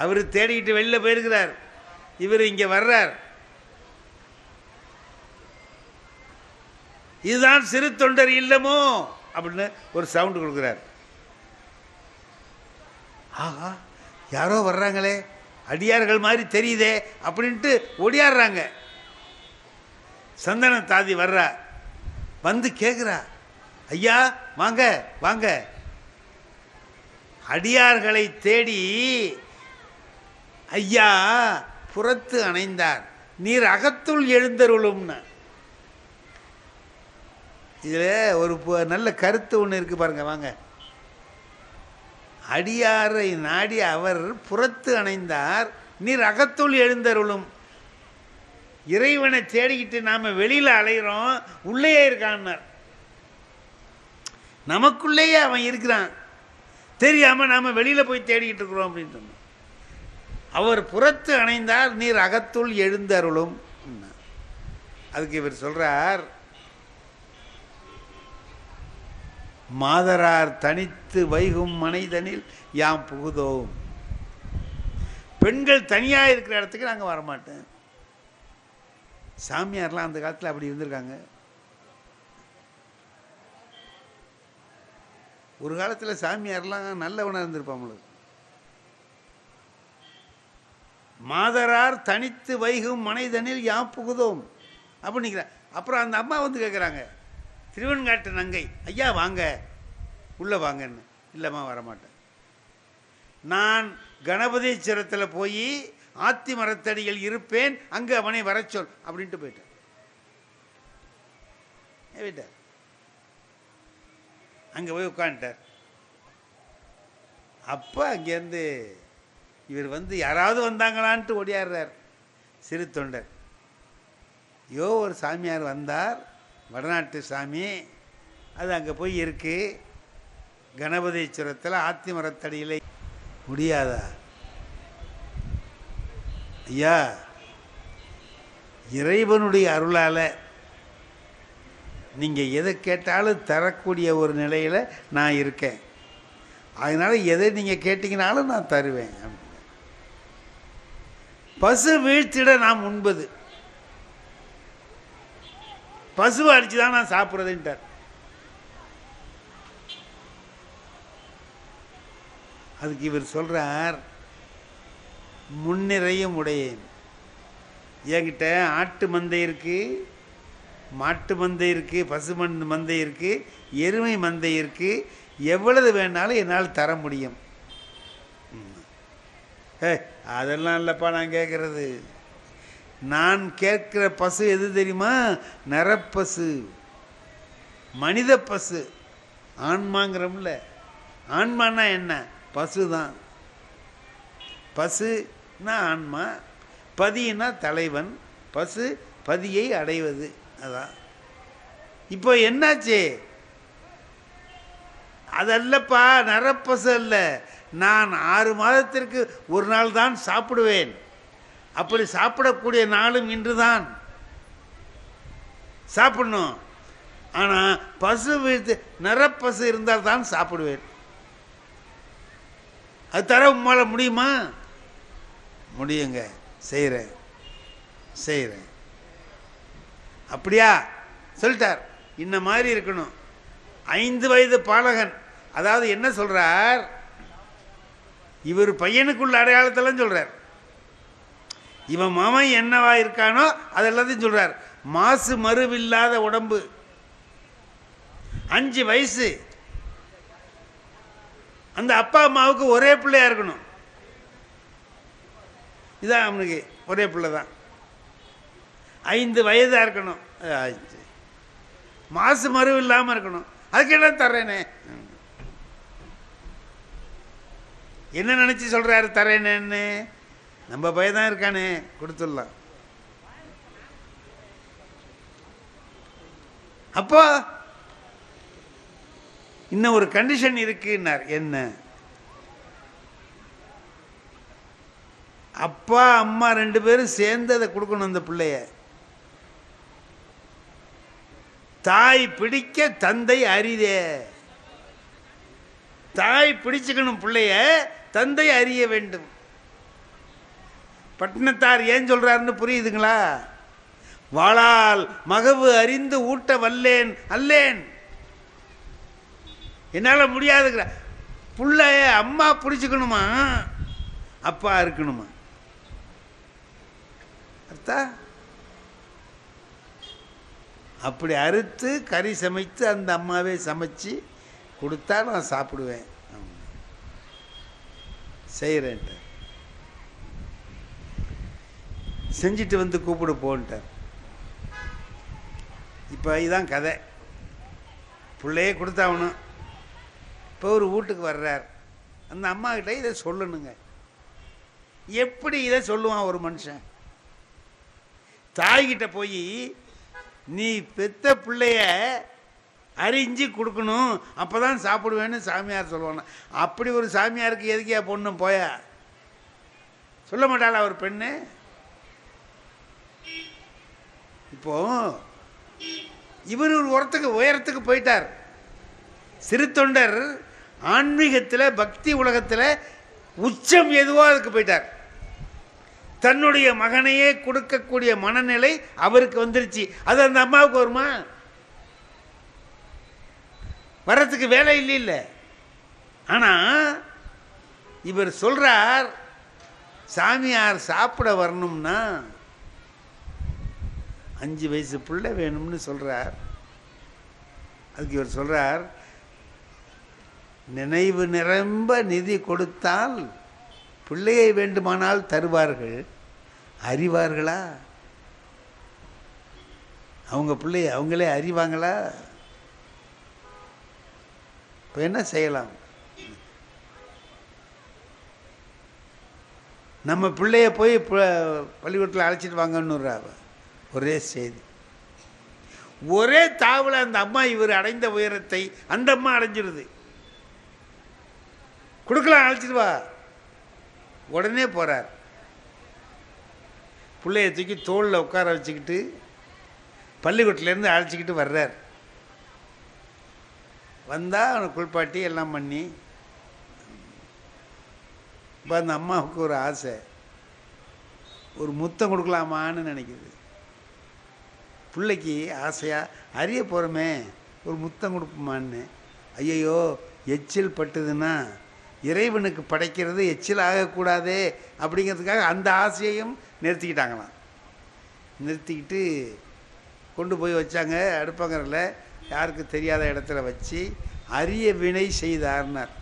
அவர் தேடிக்கிட்டு வெளியில் போயிருக்கிறார், இவர் இங்கே வர்றார். இதுதான் சிறு தொண்டர் இல்லமோ அப்படின்னு ஒரு சவுண்டு கொடுக்குறார். ஆஹா, யாரோ வர்றாங்களே, அடியார்கள் மாதிரி தெரியுதே அப்படின்ட்டு ஒடியாடுறாங்க. சந்தன தாதி வர்றா, வந்து கேட்குறா, ஐயா வாங்க வாங்க, அடியார்களை தேடி ஐயா புறத்து அணைந்தார், நீர் அகத்துள் எழுந்தருளும்னா. இதில் ஒரு நல்ல கருத்து ஒன்று இருக்குது பாருங்க, வாங்க. அடியாரை நாடி அவர் புறத்து அணைந்தார், நீர் அகத்துள் எழுந்தருளும். இறைவனை தேடிக்கிட்டு நாம் வெளியில் அலைகிறோம், உள்ளேயே இருக்கான்னார். நமக்குள்ளேயே அவன் இருக்கிறான், தெரியாமல் நாம் வெளியில் போய் தேடிக்கிட்டு இருக்கிறோம் அப்படின்னு சொன்னான். அவர் புறத்து அணைந்தார், நீர் அகத்துள் எழுந்தருளும். அதுக்கு இவர் சொல்கிறார், மாதரார் தனித்து வைகும் மனைதனில் யாம் புகுதோம். பெண்கள் தனியாக இருக்கிற இடத்துக்கு நாங்கள் வரமாட்டேன். சாமியார்லாம் அந்த காலத்தில் அப்படி இருந்திருக்காங்க. ஒரு காலத்தில் சாமியார்லாம் நல்லவனாக இருந்திருப்பாங்களுக்கு. மாதரார் தனித்து வைகும் மனைதனில் யாம் புகுதோம் அப்படிங்கிற. அப்புறம் அந்த அம்மா வந்து கேட்குறாங்க, திருவெண்காட்டு நங்கை, ஐயா வாங்க உள்ளே வாங்கன்னு. இல்லைம்மா வரமாட்டேன், நான் கணபதீஸ்வரத்தில் போய் ஆத்தி மரத்தடியில் இருப்பேன், அங்கே அவனை வர சொல் அப்படின்ட்டு போயிட்டார். அங்கே போய் உட்காந்துட்டார். அப்போ அங்கேருந்து இவர் வந்து யாராவது வந்தாங்களான்ட்டு ஓடியாடுறார் சிறு தொண்டர். ஒரு சாமியார் வந்தார், வடநாட்டு சாமி, அது அங்கே போய் இருக்கு கணபதீஸ்வரத்தில் ஆத்தி மரத்தடியில். முடியாதா ஐயா? இறைவனுடைய அருளால் நீங்கள் எதை கேட்டாலும் தரக்கூடிய ஒரு நிலையில் நான் இருக்கேன், அதனால் எதை நீங்கள் கேட்டிங்கனாலும் நான் தருவேன். பசு வீழ்த்திட நாம் உண்பது, பசுவை அடித்து தான் நான் சாப்பிட்றதுன்ட்டார். அதுக்கு இவர் சொல்கிறார், முன்னிறையும் உடையேன். என்கிட்ட ஆட்டு மந்தை இருக்குது, மாட்டு மந்தை இருக்குது, பசு மந்தை இருக்குது, எருமை மந்தை இருக்குது, எவ்வளவு வேணாலும் என்னால் தர முடியும். அதெல்லாம் இல்லைப்பா நான் கேட்குறது. நான் கேட்குற பசு எது தெரியுமா? நரப்பசு, மனித பசு. ஆன்மாங்கிறோம்ல, ஆன்மானா என்ன? பசு தான். பசுனா ஆன்மா, பதினா தலைவன், பசு பதியை அடைவது. அதான் இப்போ என்னாச்சு? அதல்லப்பா, நரப்பசு அல்ல. நான் 6 மாதத்திற்கு ஒரு நாள் தான் சாப்பிடுவேன். அப்படி சாப்பிடக்கூடிய நாளும் இன்று தான் சாப்பிடணும். ஆனால் பசு நரப்பசு இருந்தால் தான் சாப்பிடுவேன். அது தர உம்மால முடியுமா? முடியுங்க, செய்கிறேன். அப்படியா சொல்லிட்டார். இந்த மாதிரி இருக்கணும். 5 வயது பாலகன், அதாவது என்ன சொல்றார், இவர் பையனுக்குள்ள அடையாளத்தெல்லாம் சொல்றார். இவன் மாமன் என்னவா இருக்கானோ அதெல்லாத்தையும் சொல்றார். மாசு மறுவில்லாத உடம்பு, 5 வயசு, அந்த அப்பா அம்மாவுக்கு ஒரே பிள்ளையா இருக்கணும். இதான் அவனுக்கு ஒரே பிள்ளை தான். 5 வயதா இருக்கணும், மாசு மறுவு இல்லாமல் இருக்கணும். அதுக்கு என்ன தர்றேனே, என்ன நினைச்சு சொல்றாரு தரேனேன்னு? நம்ம பையன் இருக்கானே, கொடுத்துடலாம். அப்போ இன்னும் ஒரு கண்டிஷன் இருக்குன்னார். என்ன? அப்பா அம்மா 2 பேரும் சேர்ந்து அதை கொடுக்கணும் அந்த பிள்ளைய. தாய் பிடிக்க தந்தை அரிதே. தாய் பிடிச்சுக்கணும் பிள்ளைய, தந்தை அறிய வேண்டும். பட்டினத்தார் ஏன் சொல்றாருன்னு புரியுதுங்களா? வாளால் மகவு அறிந்து ஊட்ட வல்லேன் அல்லேன். என்னால முடியாதுங்கிற புள்ளைய அம்மா பிடிச்சுக்கணுமா, அப்பா இருக்கணுமா? அர்த்தா அப்படி அறுத்து கறி சமைத்து அந்த அம்மாவே சமைச்சு கொடுத்தா நான் சாப்பிடுவேன். செய்கிறேன். செஞ்சுட்டு வந்து கூப்பிடு போன்ட்டார். இப்போ இதுதான் கதை. பிள்ளையே கொடுத்தாகணும். இப்போ ஒரு வீட்டுக்கு வர்றார். அந்த அம்மா கிட்ட இதை சொல்லணுங்க. எப்படி இதை சொல்லுவான் ஒரு மனுஷன்? தாய்கிட்ட போய் நீ பெத்த பிள்ளைய அரிஞ்சு கொடுக்கணும், அப்போதான் சாப்பிடுவேன்னு சாமியார் சொல்லுவாங்க. அப்படி ஒரு சாமியாருக்கு எதுக்கியா பொண்ணு போயா? சொல்ல மாட்டாளா ஒரு பெண்ணு? இப்போ இவர் ஒரு உயரத்துக்கு போயிட்டார். சிறு தொண்டர் ஆன்மீகத்தில் பக்தி உலகத்தில் உச்சம் எதுவோ அதுக்கு போயிட்டார். தன்னுடைய மகனையே கொடுக்கக்கூடிய மனநிலை அவருக்கு வந்துருச்சு. அது அந்த அம்மாவுக்கு வருமா? வர்றதுக்கு வேலை இல்லை. ஆனால் இவர் சொல்றார், சாமியார் சாப்பிட வரணும்னா 5 வயசு பிள்ளை வேணும்னு சொல்றார். அதுக்கு இவர் சொல்றார், நினைவு நிரம்ப நிதி கொடுத்தால் பிள்ளையை வேண்டுமானால் தருவார்கள், அறிவார்களா? அவங்க பிள்ளைய அவங்களே அறிவாங்களா? இப்போ என்ன செய்யலாம்? நம்ம பிள்ளைய போய் பள்ளிக்கூடத்தில் அழைச்சிட்டு வாங்கன்னு ஒரே செய்தி. ஒரே தாவில் அந்த அம்மா இவர் அடைந்த உயரத்தை அந்த அம்மா அடைஞ்சிருது. கொடுக்கலாம், அழைச்சிட்டு வா. உடனே போறார். பிள்ளைய தூக்கி தோளில் உட்கார வச்சுக்கிட்டு பள்ளிக்கூடத்துலேருந்து அழைச்சிக்கிட்டு வர்றார். வந்தால் அவனை குளிப்பாட்டி எல்லாம் பண்ணி, இப்போ அந்த அம்மாவுக்கு ஒரு ஆசை, ஒரு முத்தம் கொடுக்கலாமான்னு நினைக்குது. பிள்ளைக்கு ஆசையாக அறிய போகிறோமே, ஒரு முத்தம் கொடுப்போமான்னு. ஐயையோ, எச்சில் பட்டுதுன்னா இறைவனுக்கு படைக்கிறது எச்சில் ஆகக்கூடாதே அப்படிங்கிறதுக்காக அந்த ஆசையையும் நிறுத்திக்கிட்டாங்களாம். நிறுத்திக்கிட்டு கொண்டு போய் வச்சாங்க அடுப்பங்கரில், யாருக்கு தெரியாத இடத்துல வச்சு அரிய வினை செய்தார்னார்.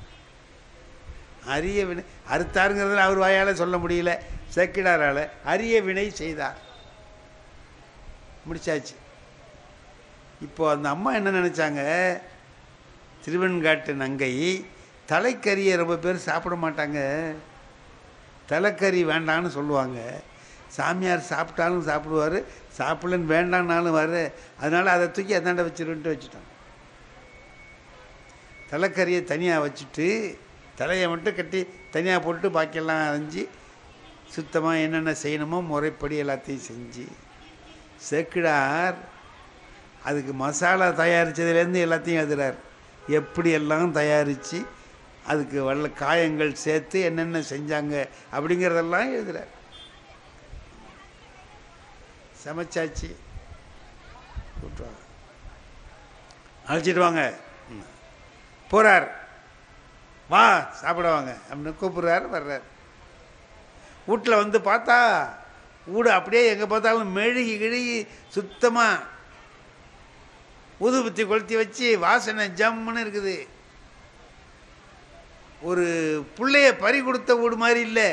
அரிய வினை அறுத்தாருங்கிறதுல அவர் வாயால் சொல்ல முடியல, சேக்கிடாரால் அரிய வினை செய்தார். முடிச்சாச்சு. இப்போ அந்த அம்மா என்ன நினச்சாங்க, திருவெண்காட்டு நங்கை தலைக்கறியை ரொம்ப பேர் சாப்பிட மாட்டாங்க, தலைக்கறி வேண்டான்னு சொல்லுவாங்க. சாமியார் சாப்பிட்டாலும் சாப்பிடுவார், சாப்பிடலன்னு வேண்டான்னாலும் வர, அதனால் அதை தூக்கி அந்தாண்ட வச்சிருன்ட்டு வச்சுட்டான். தலைக்கறியை தனியாக வச்சுட்டு தலையை மட்டும் கட்டி தனியாக போட்டு பாக்கியெல்லாம் அரைஞ்சி சுத்தமாக என்னென்ன செய்யணுமோ முறைப்படி எல்லாத்தையும் செஞ்சு சேக்கிழார் அதுக்கு மசாலா தயாரித்ததுலேருந்து எல்லாத்தையும் எழுதுறார். எப்படியெல்லாம் தயாரித்து அதுக்கு வல்ல காயங்கள் சேர்த்து என்னென்ன செஞ்சாங்க அப்படிங்கிறதெல்லாம் எழுதுறார். சமைச்சாச்சு, கூப்பிட்டுவாங்க, அழைச்சிட்டு வாங்க போகிறார். வா சாப்பிடுவாங்க அப்படின்னு கூப்பிட்றாரு. வர்றார். வீட்டில் வந்து பார்த்தா வீடு அப்படியே எங்கே பார்த்தாலும் மெழுகி கிழுகி சுத்தமாக ஊதுபத்தி கொளுத்தி வச்சு வாசனை ஜம்முன்னு இருக்குது. ஒரு பிள்ளைய பறி கொடுத்த வீடு மாதிரி இல்லை.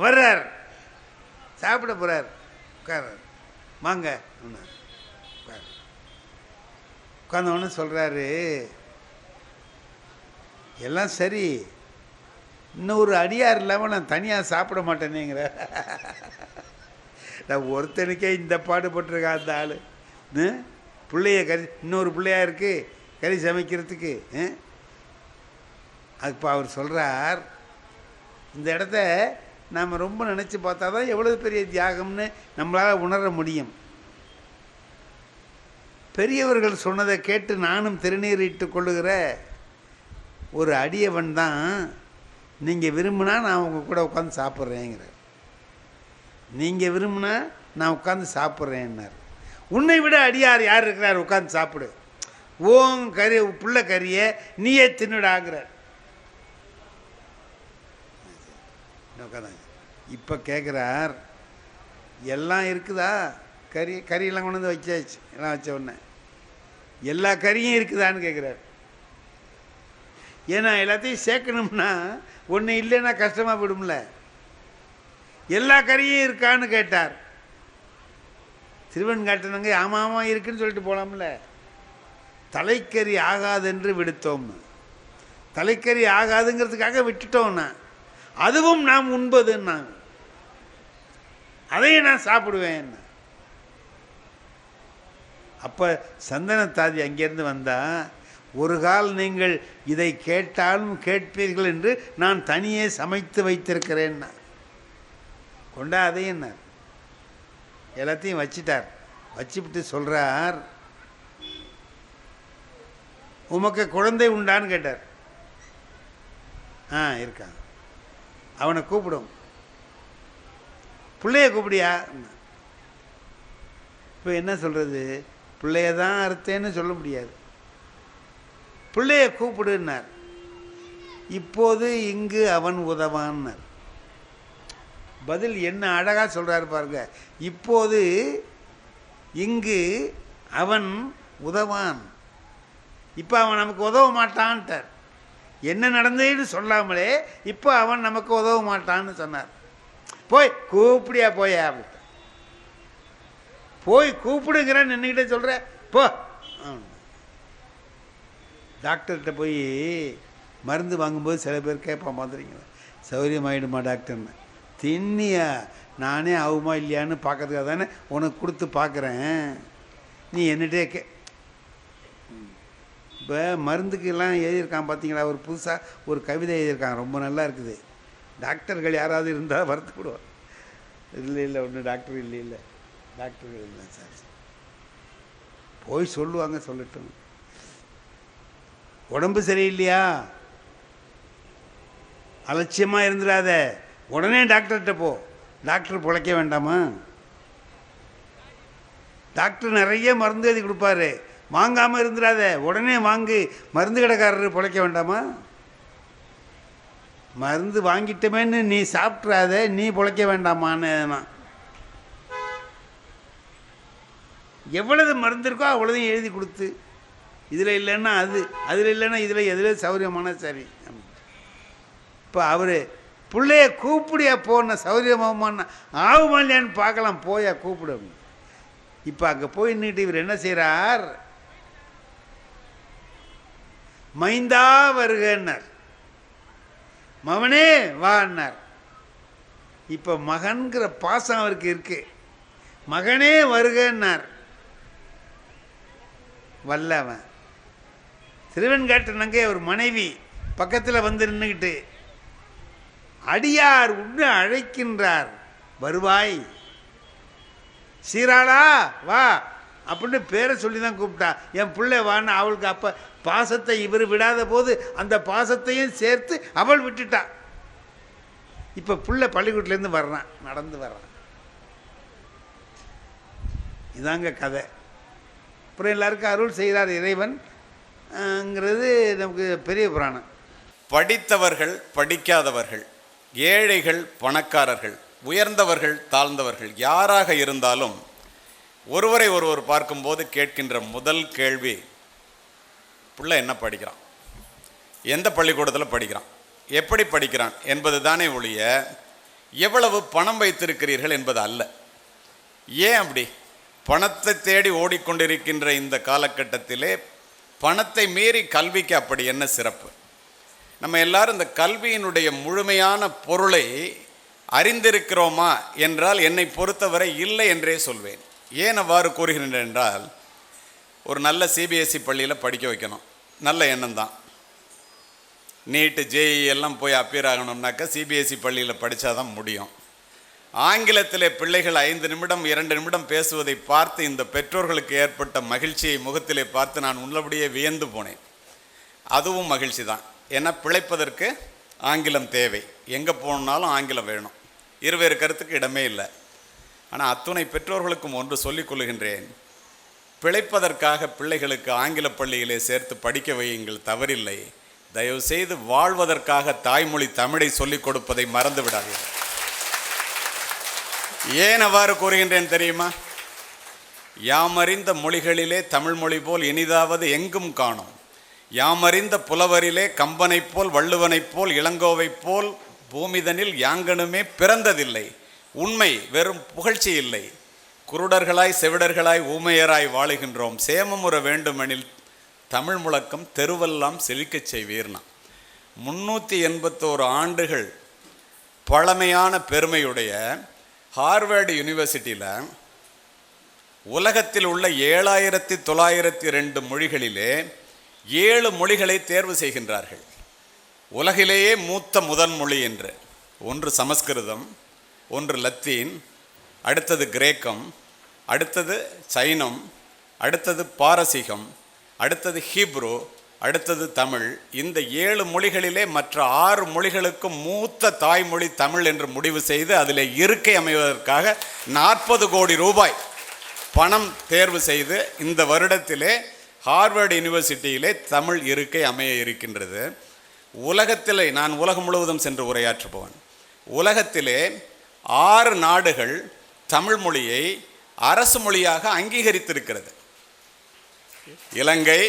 வர்றார், சாப்பிட போகிறார். உட்கார்றார். வாங்க உட்கார்ந்தவொன்னு சொல்கிறாரு, எல்லாம் சரி, இன்னும் ஒரு அடியார் இல்லாமல் நான் தனியாக சாப்பிட மாட்டேனேங்கிற. நான் ஒருத்தனுக்கே இந்த பாடுபட்டிருக்கா அந்த ஆள். பிள்ளைய கறி, இன்னொரு பிள்ளையா இருக்குது கறி சமைக்கிறதுக்கு. இப்போ அவர் சொல்கிறார், இந்த இடத்த நாம் ரொம்ப நினச்சி பார்த்தா தான் எவ்வளோ பெரிய தியாகம்னு நம்மளால் உணர முடியும். பெரியவர்கள் சொன்னதை கேட்டு நானும் திருநீரிட்டு கொள்ளுகிற ஒரு அடியவன் தான் நீங்கள் விரும்பினா நான் உங்கள் கூட உட்காந்து சாப்பிட்றேங்கிறார். நீங்கள் விரும்பினா நான் உட்காந்து சாப்பிட்றேன்னார். உன்னை விட அடியார் யார் இருக்கிறார்? உட்காந்து சாப்பிடு, ஓன் கறி புள்ள கறியை நீயே தின்னுடாங்கிறார். உட்காந்தாங்க. இப்போ கேட்குறார், எல்லாம் இருக்குதா? கறியெல்லாம் கொண்டு வந்து வச்சாச்சு. எல்லாம் வச்ச உடனே எல்லா கறியும் இருக்குதான்னு கேட்குறாரு. ஏன்னா எல்லாத்தையும் சேர்க்கணும்னா ஒன்று இல்லைன்னா கஷ்டமாக போயிடும்ல. எல்லா கறியும் இருக்கான்னு கேட்டார். திருவன் காட்டினங்க ஆமாம் ஆமாம் இருக்குன்னு சொல்லிட்டு போகலாம்ல. தலைக்கறி ஆகாதென்று விடுத்தோம்னு, தலைக்கறி ஆகாதுங்கிறதுக்காக விட்டுட்டோம்னா அதுவும் நாம் உண்பதுன்னா அதையும் நான் சாப்பிடுவேன். அப்போ சந்தனத்தாதி அங்கேருந்து வந்தால், ஒரு கால் நீங்கள் இதை கேட்டாலும் கேட்பீர்கள் என்று நான் தனியே சமைத்து வைத்திருக்கிறேன்னா கொண்டா அதையும் எல்லாத்தையும் வச்சிட்டார். வச்சுவிட்டு சொல்கிறார், உமக்கு குழந்தை உண்டான்னு கேட்டார். இருக்கான். அவனை கூப்பிடும். பிள்ளைய கூப்பிடியா? இப்போ என்ன சொல்கிறது? பிள்ளைய தான் அறுத்தேன்னு சொல்ல முடியாது. பிள்ளைய கூப்பிடுன்னார். இப்போது இங்கு அவன் உதவான்னார். பதில் என்ன அழகாக சொல்கிறாரு பாருங்க. இப்போது இங்கு அவன் உதவான். இப்போ அவன் நமக்கு உதவ மாட்டான்ட்டார். என்ன நடந்ததுன்னு சொல்லாமலே இப்போ அவன் நமக்கு உதவ மாட்டான்னு சொன்னார். போய் கூப்பிடியா போயா? போய் கூப்பிடுங்கிறான்னு நின்றுக்கிட்டே சொல்கிற போ. டாக்டர்கிட்ட போய் மருந்து வாங்கும்போது சில பேர் கேட்பான், பார்த்துறீங்களா, சௌகரியமாயிடுமா டாக்டர்னு. தின்னியா? நானே ஆகுமா இல்லையான்னு பார்க்கறதுக்காக தானே உனக்கு கொடுத்து பார்க்குறேன். நீ என்னட்டே இப்போ மருந்துக்கெல்லாம் எழுதியிருக்கான் பார்த்தீங்களா, ஒரு புதுசாக ஒரு கவிதை எழுதியிருக்கான், ரொம்ப நல்லா இருக்குது. டாக்டர்கள் யாராவது இருந்தால் வருத்தப்படுவார். இல்லை ஒன்றும் டாக்டர் இல்லை டாக்டர்கள் இல்லை சார். போய் சொல்லுவாங்க, சொல்லட்டும். உடம்பு சரியில்லையா, அலட்சியமாக இருந்துடாத, உடனே டாக்டர்கிட்ட போ. டாக்டர் பிழைக்க வேண்டாமா? டாக்டர் நிறைய மருந்து எழுதி கொடுப்பாரு, வாங்காமல் இருந்துடாத, உடனே வாங்கு. மருந்து கடைக்காரர் பிழைக்க வேண்டாமா? மருந்து வாங்கிட்டமேன்னு நீ சாப்பிட்றாத, நீ பிழைக்க வேண்டாமான்னு. எவ்வளவு மருந்து இருக்கோ அவ்வளோதையும் எழுதி கொடுத்து, இதில் இல்லைன்னா அது, அதில் இல்லைன்னா இதில் எதில் சௌகரியமான சரி. இப்போ அவர் பிள்ளைய கூப்பிடியா போன சௌகரியமான ஆகுமா இல்லையான்னு பார்க்கலாம், போயா கூப்பிடு. இப்போ அங்கே போய் நின்றுட்டு இவர் என்ன செய்கிறார்? மைந்தா வருகன்னார், மகனே வான்னார். இப்போ மகன்கிற பாசம் அவருக்கு இருக்கு. மகனே வருகன்னார். வல்லவன் திருவெண்காட்டு நங்கை ஒரு மனைவி பக்கத்தில் வந்து நின்றுக்கிட்டு, அடியார் உண்ண அழைக்கின்றார், வருவாய், சீராளா வா அப்படின்னு பேரை சொல்லி தான் கூப்பிட்டா. என் பிள்ளை வான்னு அவளுக்கு அப்போ பாசத்தை இவர் விடாத போது அந்த பாசத்தையும் சேர்த்து அவள் விட்டுட்டா. இப்போ பிள்ளை பள்ளிக்கூட்டிலேருந்து வர்றான், நடந்து வர்றான். இதாங்க கதை. அப்புறம் எல்லாருக்கும் அருள் செய்கிறார் இறைவன்ங்கிறது நமக்கு பெரிய புராணம். படித்தவர்கள் படிக்காதவர்கள், ஏழைகள் பணக்காரர்கள், உயர்ந்தவர்கள் தாழ்ந்தவர்கள், யாராக இருந்தாலும் ஒருவரை ஒருவர் பார்க்கும்போது கேட்கின்ற முதல் கேள்வி, பிள்ளை என்ன படிக்கிறான், எந்த பள்ளிக்கூடத்தில் படிக்கிறான், எப்படி படிக்கிறான் என்பது தானே ஒழிய எவ்வளவு பணம் வைத்திருக்கிறீர்கள் என்பது அல்ல. ஏன் அப்படி? பணத்தை தேடி ஓடிக்கொண்டிருக்கின்ற இந்த காலகட்டத்திலே பணத்தை மீறி கல்விக்கு அப்படி என்ன சிறப்பு? நம்ம எல்லாரும் இந்த கல்வியினுடைய முழுமையான பொருளை அறிந்திருக்கிறோமா என்றால் என்னை பொறுத்தவரை இல்லை என்றே சொல்வேன். ஏன் அவ்வாறு கூறுகின்றேன் என்றால், ஒரு நல்ல சிபிஎஸ்சி பள்ளியில் படிக்க வைக்கணும், நல்ல எண்ணம் தான். நீட்டு ஜேஇ எல்லாம் போய் அப்பியர் ஆகணும்னாக்கா சிபிஎஸ்சி பள்ளியில் படித்தா தான் முடியும். ஆங்கிலத்தில் பிள்ளைகள் 5 நிமிடம் 2 நிமிடம் பேசுவதை பார்த்து இந்த பெற்றோர்களுக்கு ஏற்பட்ட மகிழ்ச்சியை முகத்திலே பார்த்து நான் உள்ளபடியே வியந்து போனேன். அதுவும் மகிழ்ச்சி தான். ஏன்னா பிழைப்பதற்கு ஆங்கிலம் தேவை, எங்கே போனாலும் ஆங்கிலம் வேணும், இருவேறு கருத்துக்கு இடமே இல்லை. ஆனால் அத்துணை பெற்றோர்களுக்கும் ஒன்று சொல்லிக் கொள்கின்றேன், பிழைப்பதற்காக பிள்ளைகளுக்கு ஆங்கில பள்ளியிலே சேர்த்து படிக்க வையுங்கள், தவறில்லை. தயவு செய்து வாழ்வதற்காக தாய்மொழி தமிழை சொல்லிக் கொடுப்பதை மறந்து விடாதீர்கள். ஏன் அவ்வாறு கூறுகின்றேன் தெரியுமா? யாமறிந்த மொழிகளிலே தமிழ் மொழி போல் இனிதாவது எங்கும் காணோம். யாமறிந்த புலவரிலே கம்பனைப் போல் வள்ளுவனைப் போல் இளங்கோவைப் போல் பூமிதனில் யாங்கனுமே பிறந்ததில்லை. உண்மை, வெறும் புகழ்ச்சி இல்லை. குருடர்களாய் செவிடர்களாய் ஊமையராய் வாழுகின்றோம். சேமமுற வேண்டுமெனில் தமிழ் முழக்கம் தெருவெல்லாம் செழிக்கச் செய்வீர்னா. 381 ஆண்டுகள் பழமையான பெருமையுடைய ஹார்வர்டு யூனிவர்சிட்டியில் உலகத்தில் உள்ள 7902 மொழிகளிலே 7 மொழிகளை தேர்வு செய்கின்றார்கள். உலகிலேயே மூத்த முதன் மொழி என்று. ஒன்று சமஸ்கிருதம், ஒன்று லத்தீன், அடுத்தது கிரேக்கம், அடுத்தது சைனம், அடுத்தது பாரசீகம், அடுத்தது ஹீப்ரு, அடுத்தது தமிழ். இந்த 7 மொழிகளிலே மற்ற 6 மொழிகளுக்கும் மூத்த தாய்மொழி தமிழ் என்று முடிவு செய்து அதில் இருக்கை அமைவதற்காக 40 கோடி ரூபாய் பணம் தேர்வு செய்து இந்த வருடத்திலே ஹார்வர்டு யூனிவர்சிட்டியிலே தமிழ் இருக்கை அமைய இருக்கின்றது. உலகத்திலே, நான் உலகம் முழுவதும் சென்று உரையாற்றுபவன், உலகத்திலே 6 நாடுகள் தமிழ் மொழியை அரசு மொழியாக அங்கீகரித்திருக்கிறது. இலங்கை,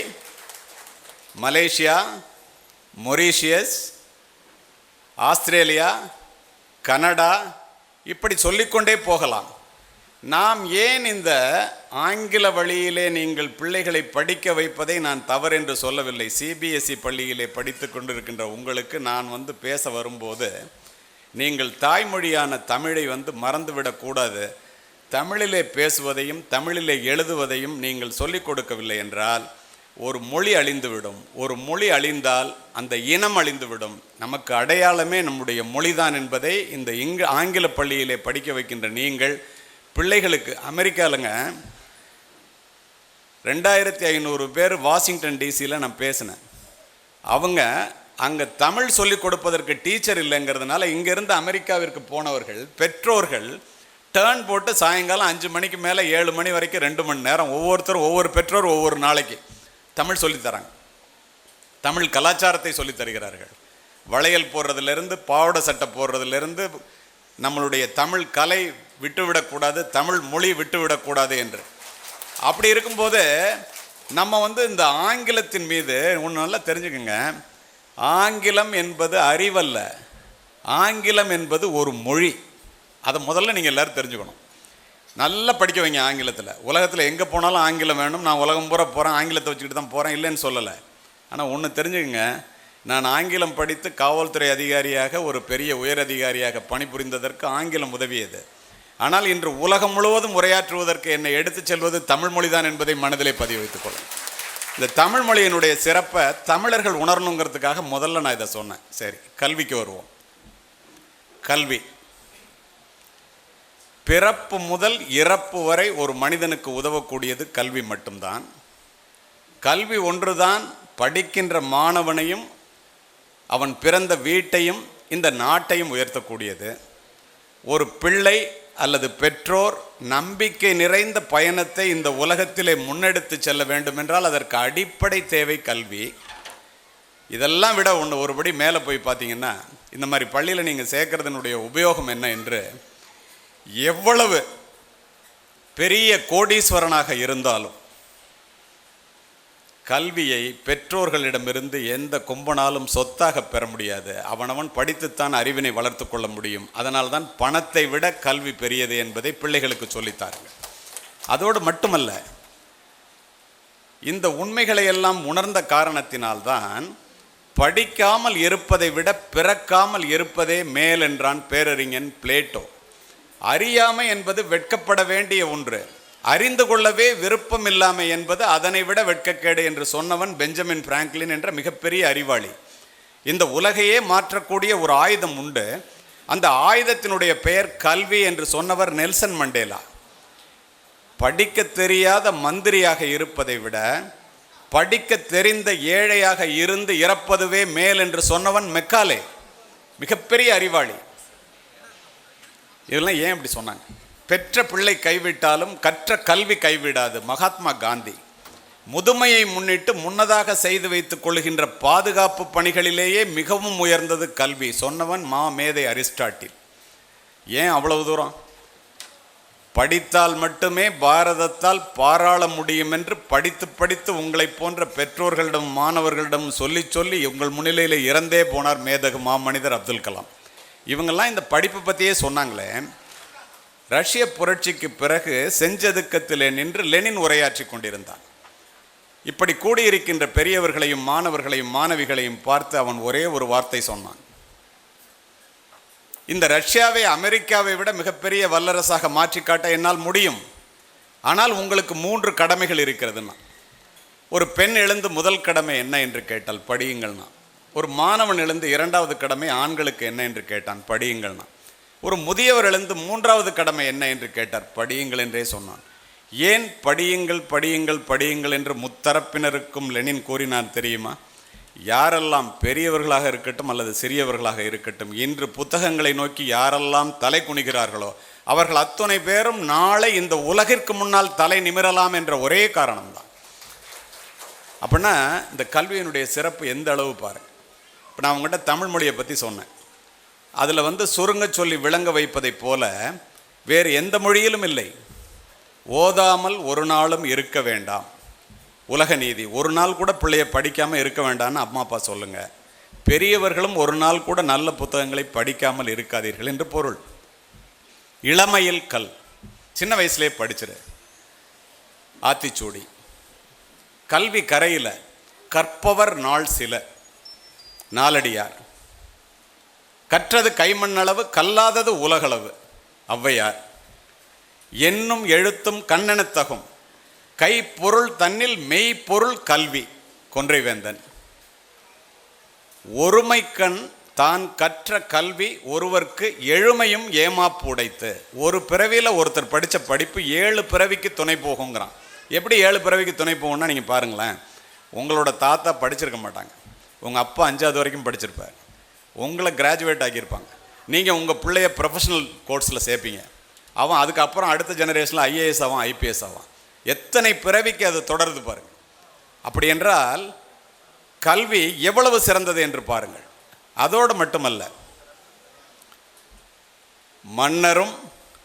மலேசியா, மொரீஷியஸ், ஆஸ்திரேலியா, கனடா, இப்படி சொல்லிக்கொண்டே போகலாம். நாம் ஏன் இந்த ஆங்கில வழியிலே நீங்கள் பிள்ளைகளை படிக்க வைப்பதை நான் தவறென்று சொல்லவில்லை. சிபிஎஸ்சி பள்ளியிலே படித்து கொண்டிருக்கின்ற உங்களுக்கு நான் பேச வரும்போது நீங்கள் தாய்மொழியான தமிழை மறந்துவிடக்கூடாது. தமிழிலே பேசுவதையும் தமிழிலே எழுதுவதையும் நீங்கள் சொல்லிக் கொடுக்கவில்லை என்றால் ஒரு மொழி அழிந்துவிடும். ஒரு மொழி அழிந்தால் அந்த இனம் அழிந்துவிடும். நமக்கு அடையாளமே நம்முடைய மொழிதான் என்பதை இந்த ஆங்கில பள்ளியிலே படிக்க வைக்கின்ற நீங்கள் பிள்ளைகளுக்கு, அமெரிக்காவிலங்க 2500 பேர் வாஷிங்டன் டிசியில் நான் பேசினேன். அவங்க அங்கே தமிழ் சொல்லிக் கொடுப்பதற்கு டீச்சர் இல்லைங்கிறதுனால இங்கேருந்து அமெரிக்காவிற்கு போனவர்கள் பெற்றோர்கள் டேர்ன் போட்டு சாயங்காலம் 5 மணிக்கு மேலே 7 மணி வரைக்கும் 2 மணி நேரம் ஒவ்வொருத்தரும் ஒவ்வொரு பெற்றோர் ஒவ்வொரு நாளைக்கு தமிழ் சொல்லித்தராங்க. தமிழ் கலாச்சாரத்தை சொல்லித் தருகிறார்கள். வளையல் போடுறதுலேருந்து பாவாடை சட்டை போடுறதுலேருந்து நம்மளுடைய தமிழ் கலை விட்டுவிடக்கூடாது, தமிழ் மொழி விட்டுவிடக்கூடாது என்று. அப்படி இருக்கும்போது நம்ம இந்த ஆங்கிலத்தின் மீது ஒன்று நல்லா தெரிஞ்சுக்கோங்க. ஆங்கிலம் என்பது அறிவல்ல, ஆங்கிலம் என்பது ஒரு மொழி. அதை முதல்ல நீங்கள் எல்லோரும் தெரிஞ்சுக்கணும். நல்லா படிக்க வைங்க ஆங்கிலத்தில். உலகத்தில் எங்கே போனாலும் ஆங்கிலம் வேணும். நான் உலகம் பூரா போகிறேன், ஆங்கிலத்தை வச்சுக்கிட்டு தான் போகிறேன், இல்லைன்னு சொல்லலை. ஆனால் ஒன்று தெரிஞ்சுக்கங்க, நான் ஆங்கிலம் படித்து காவல்துறை அதிகாரியாக ஒரு பெரிய உயர் அதிகாரியாக பணிபுரிந்ததற்கு ஆங்கிலம் உதவியது. ஆனால் இன்று உலகம் முழுவதும் உரையாற்றுவதற்கு என்னை எடுத்துச் செல்வது தமிழ் மொழிதான் என்பதை மனதிலே பதிவு வைத்துக் கொள்ளும். இந்த தமிழ் மொழியினுடைய சிறப்பை தமிழர்கள் உணரணுங்கிறதுக்காக முதல்ல நான் இதை சொன்னேன். சரி, கல்விக்கு வருவோம். கல்வி பிறப்பு முதல் இறப்பு வரை ஒரு மனிதனுக்கு உதவக்கூடியது கல்வி மட்டும்தான். கல்வி ஒன்றுதான் படிக்கின்ற மாணவனையும் அவன் பிறந்த வீட்டையும் இந்த நாட்டையும் உயர்த்தக்கூடியது. ஒரு பிள்ளை அல்லது பெற்றோர் நம்பிக்கை நிறைந்த பயணத்தை இந்த உலகத்திலே முன்னெடுத்து செல்ல வேண்டும் என்றால் அதற்கு அடிப்படை தேவை கல்வி. இதெல்லாம் விட ஒருபடி மேலே போய் பார்த்தீங்கன்னா, இந்த மாதிரி பள்ளியில் நீங்கள் சேர்க்கறதுனுடைய உபயோகம் என்ன என்று, எவ்வளவு பெரிய கோடீஸ்வரனாக இருந்தாலும் கல்வியை பெற்றோர்களிடமிருந்து எந்த கும்பனாலும் சொத்தாக பெற முடியாது. அவனவன் படித்துத்தான் அறிவினை வளர்த்து கொள்ள முடியும். அதனால்தான் பணத்தை விட கல்வி பெரியது என்பதை பிள்ளைகளுக்கு சொல்லித்தார்கள். அதோடு மட்டுமல்ல, இந்த உண்மைகளை எல்லாம் உணர்ந்த காரணத்தினால்தான் படிக்காமல் இருப்பதை விட பிறக்காமல் இருப்பதே மேல் என்றான் பேரறிஞன் பிளேட்டோ. அறியாமை என்பது வெட்கப்பட வேண்டிய ஒன்று, அறிந்து கொள்ளவே விருப்பம் இல்லாமை என்பது அதனை விட வெட்கக்கேடு என்று சொன்னவன் பெஞ்சமின் பிராங்க்லின் என்ற மிகப்பெரிய அறிவாளி. இந்த உலகையே மாற்றக்கூடிய ஒரு ஆயுதம் உண்டு, அந்த ஆயுதத்தினுடைய பெயர் கல்வி என்று சொன்னவர் நெல்சன் மண்டேலா. படிக்க தெரியாத மந்திரியாக இருப்பதை விட படிக்க தெரிந்த ஏழையாக இருந்து இறப்பதுவே மேல் என்று சொன்னவன் மெக்காலே, மிகப்பெரிய அறிவாளி. இதெல்லாம் ஏன் இப்படி சொன்னாங்க? பெற்ற பிள்ளை கைவிட்டாலும் கற்ற கல்வி கைவிடாது. மகாத்மா காந்தி. முதுமையை முன்னிட்டு முன்னதாக செய்து வைத்துக் கொள்கின்ற பாதுகாப்பு பணிகளிலேயே மிகவும் உயர்ந்தது கல்வி சொன்னவன் மேதை அரிஸ்டாட்டில். ஏன் அவ்வளவு தூரம்? படித்தால் மட்டுமே பாரதத்தால் பாராள முடியும் என்று படித்து படித்து உங்களை போன்ற பெற்றோர்களிடம் மாணவர்களிடம் சொல்லி சொல்லி உங்கள் முன்னிலையில் இறந்தே போனார் மேதகு மாமனிதர் அப்துல் கலாம். இவங்கெல்லாம் இந்த படிப்பை பற்றியே சொன்னாங்களே. ரஷ்ய புரட்சிக்கு பிறகு செஞ்சதுக்கத்திலே நின்று லெனின் உரையாற்றி கொண்டிருந்தான். இப்படி கூடியிருக்கின்ற பெரியவர்களையும் மாணவர்களையும் மாணவிகளையும் பார்த்து அவன் ஒரே ஒரு வார்த்தை சொன்னான். இந்த ரஷ்யாவை அமெரிக்காவை விட மிகப்பெரிய வல்லரசாக மாற்றி காட்ட என்னால் முடியும். ஆனால் உங்களுக்கு 3 கடமைகள் இருக்கிறதுன்னா. ஒரு பெண் எழுந்து முதல் கடமை என்ன என்று கேட்டால் படியுங்கள்னா. ஒரு மாணவன் எழுந்து 2வது கடமை ஆண்களுக்கு என்ன என்று கேட்டான், படியுங்கள்னா. ஒரு முதியவர் எழுந்து 3வது கடமை என்ன என்று கேட்டார், படியுங்கள் என்றே சொன்னான். ஏன் படியுங்கள் படியுங்கள் படியுங்கள் என்று முத்தரப்பினருக்கும் லெனின் கூறினான் தெரியுமா? யாரெல்லாம் பெரியவர்களாக இருக்கட்டும் அல்லது சிறியவர்களாக இருக்கட்டும், இன்று புத்தகங்களை நோக்கி யாரெல்லாம் தலை குனிகிறார்களோ அவர்கள் அத்தனை பேரும் நாளை இந்த உலகிற்கு முன்னால் தலை நிமிரலாம் என்ற ஒரே காரணம்தான். அப்படின்னா இந்த கல்வியினுடைய சிறப்பு எந்த அளவு பாருங்க. இப்போ நான் உங்கள்கிட்ட தமிழ் மொழியை பற்றி சொன்னேன். அதில் சுருங்க சொல்லி விளங்க வைப்பதை போல வேறு எந்த மொழியிலும் இல்லை. ஓதாமல் ஒரு நாளும் இருக்க வேண்டாம், உலக நீதி. ஒரு நாள் கூட பிள்ளைய படிக்காமல் இருக்க வேண்டாம்னு அம்மா அப்பா சொல்லுங்கள். பெரியவர்களும் ஒரு நாள் கூட நல்ல புத்தகங்களை படிக்காமல் இருக்காதீர்கள் என்று பொருள். இளமையில் கல், சின்ன வயசுலேயே படிச்சிரு. ஆத்திச்சூடி. கல்வி கரையில் கற்பவர் நாள் சில, நாலடியார். கற்றது கைமண்ணளவு கல்லாதது உலகளவு, ஔவையார். என்னும் எழுத்தும் கண்ணெனத்தகும் கைப்பொருள் தன்னில் மெய்ப்பொருள் கல்வி, கொன்றைவேந்தன். ஒருமைக்கண் தான் கற்ற கல்வி ஒருவருக்கு எழுமையும் ஏமாப்பு உடைத்து. ஒரு பிறவியில் ஒருத்தர் படித்த படிப்பு 7 பிறவிக்கு துணை போகுங்கிறான். எப்படி 7 பிறவிக்கு துணை போகும்னா நீங்கள் பாருங்களேன். உங்களோட தாத்தா படிச்சிருக்க மாட்டாங்க, உங்கள் அப்பா 5வது வரைக்கும் படிச்சிருப்பார், உங்களை கிராஜுவேட் ஆகியிருப்பாங்க. நீங்கள் உங்கள் பிள்ளைய ப்ரொஃபஷனல் கோர்ஸில் சேர்ப்பீங்க, அவன் அதுக்கப்புறம் அடுத்த ஜெனரேஷனில் ஐஏஎஸ் ஆவான், ஐபிஎஸ் ஆவான். எத்தனை பிறவிக்கு அது தொடருது பாருங்கள். அப்படி என்றால் கல்வி எவ்வளவு சிறந்தது என்று பாருங்கள். அதோடு மட்டுமல்ல, மன்னரும்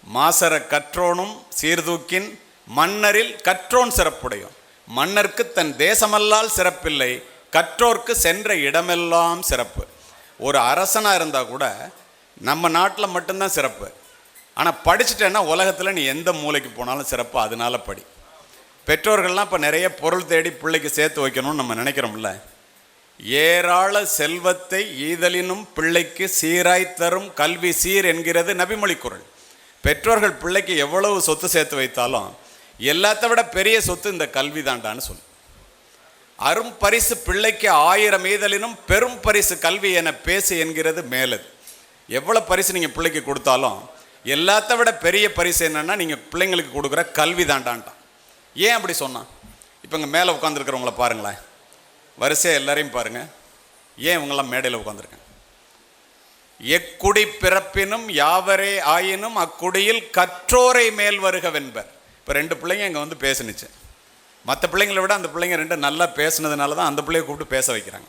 மாசர கற்றோனும் சீர்தூக்கின் மன்னரில் கற்றோன் சிறப்புடையோன். மன்னருக்கு தன் தேசமல்லால் சிறப்பில்லை, கற்றோர்க்கு சென்ற இடமெல்லாம் சிறப்பு. ஒரு அரசனாக இருந்தால் கூட நம்ம நாட்டில் மட்டும்தான் சிறப்பு. ஆனால் படிச்சுட்டேன்னா உலகத்தில் நீ எந்த மூலைக்கு போனாலும் சிறப்பு. அதனால படி. பெற்றோர்கள்லாம் இப்போ நிறைய பொருள் தேடி பிள்ளைக்கு சேர்த்து வைக்கணும்னு நம்ம நினைக்கிறோம்ல. ஏராள செல்வத்தை ஈதலினும் பிள்ளைக்கு சீராய் தரும் கல்வி சீர் என்கிறது நபிமொழி குறள். பெற்றோர்கள் பிள்ளைக்கு எவ்வளவு சொத்து சேர்த்து வைத்தாலும் எல்லாத்த விட பெரிய சொத்து இந்த கல்வி தாண்டான்னு சொல்லு. அரும் பரிசு பிள்ளைக்கு 1000 ஈதலினும் பெரும் பரிசு கல்வி என பேசு என்கிறது மேலது. எவ்வளோ பரிசு நீங்கள் பிள்ளைக்கு கொடுத்தாலும் எல்லாத்த விட பெரிய பரிசு என்னன்னா நீங்கள் பிள்ளைங்களுக்கு கொடுக்குற கல்வி தாண்டான்ட்டான். ஏன் அப்படி சொன்னான்? இப்போ இங்கே மேலே உட்காந்துருக்கிறவங்கள பாருங்களேன், வரிசையாக எல்லாரையும் பாருங்கள். ஏன் இவங்கெல்லாம் மேடையில் உட்காந்துருக்கேன்? எக்குடி பிறப்பினும் யாவரே ஆயினும் அக்குடியில் கற்றோரை மேல் வருகவென்பர். இப்போ 2 பிள்ளைங்க இங்கே வந்து பேசுனுச்சு. மற்ற பிள்ளைங்களை விட அந்த பிள்ளைங்க 2 நல்லா பேசுனதுனால தான் அந்த பிள்ளைய கூப்பிட்டு பேச வைக்கிறாங்க.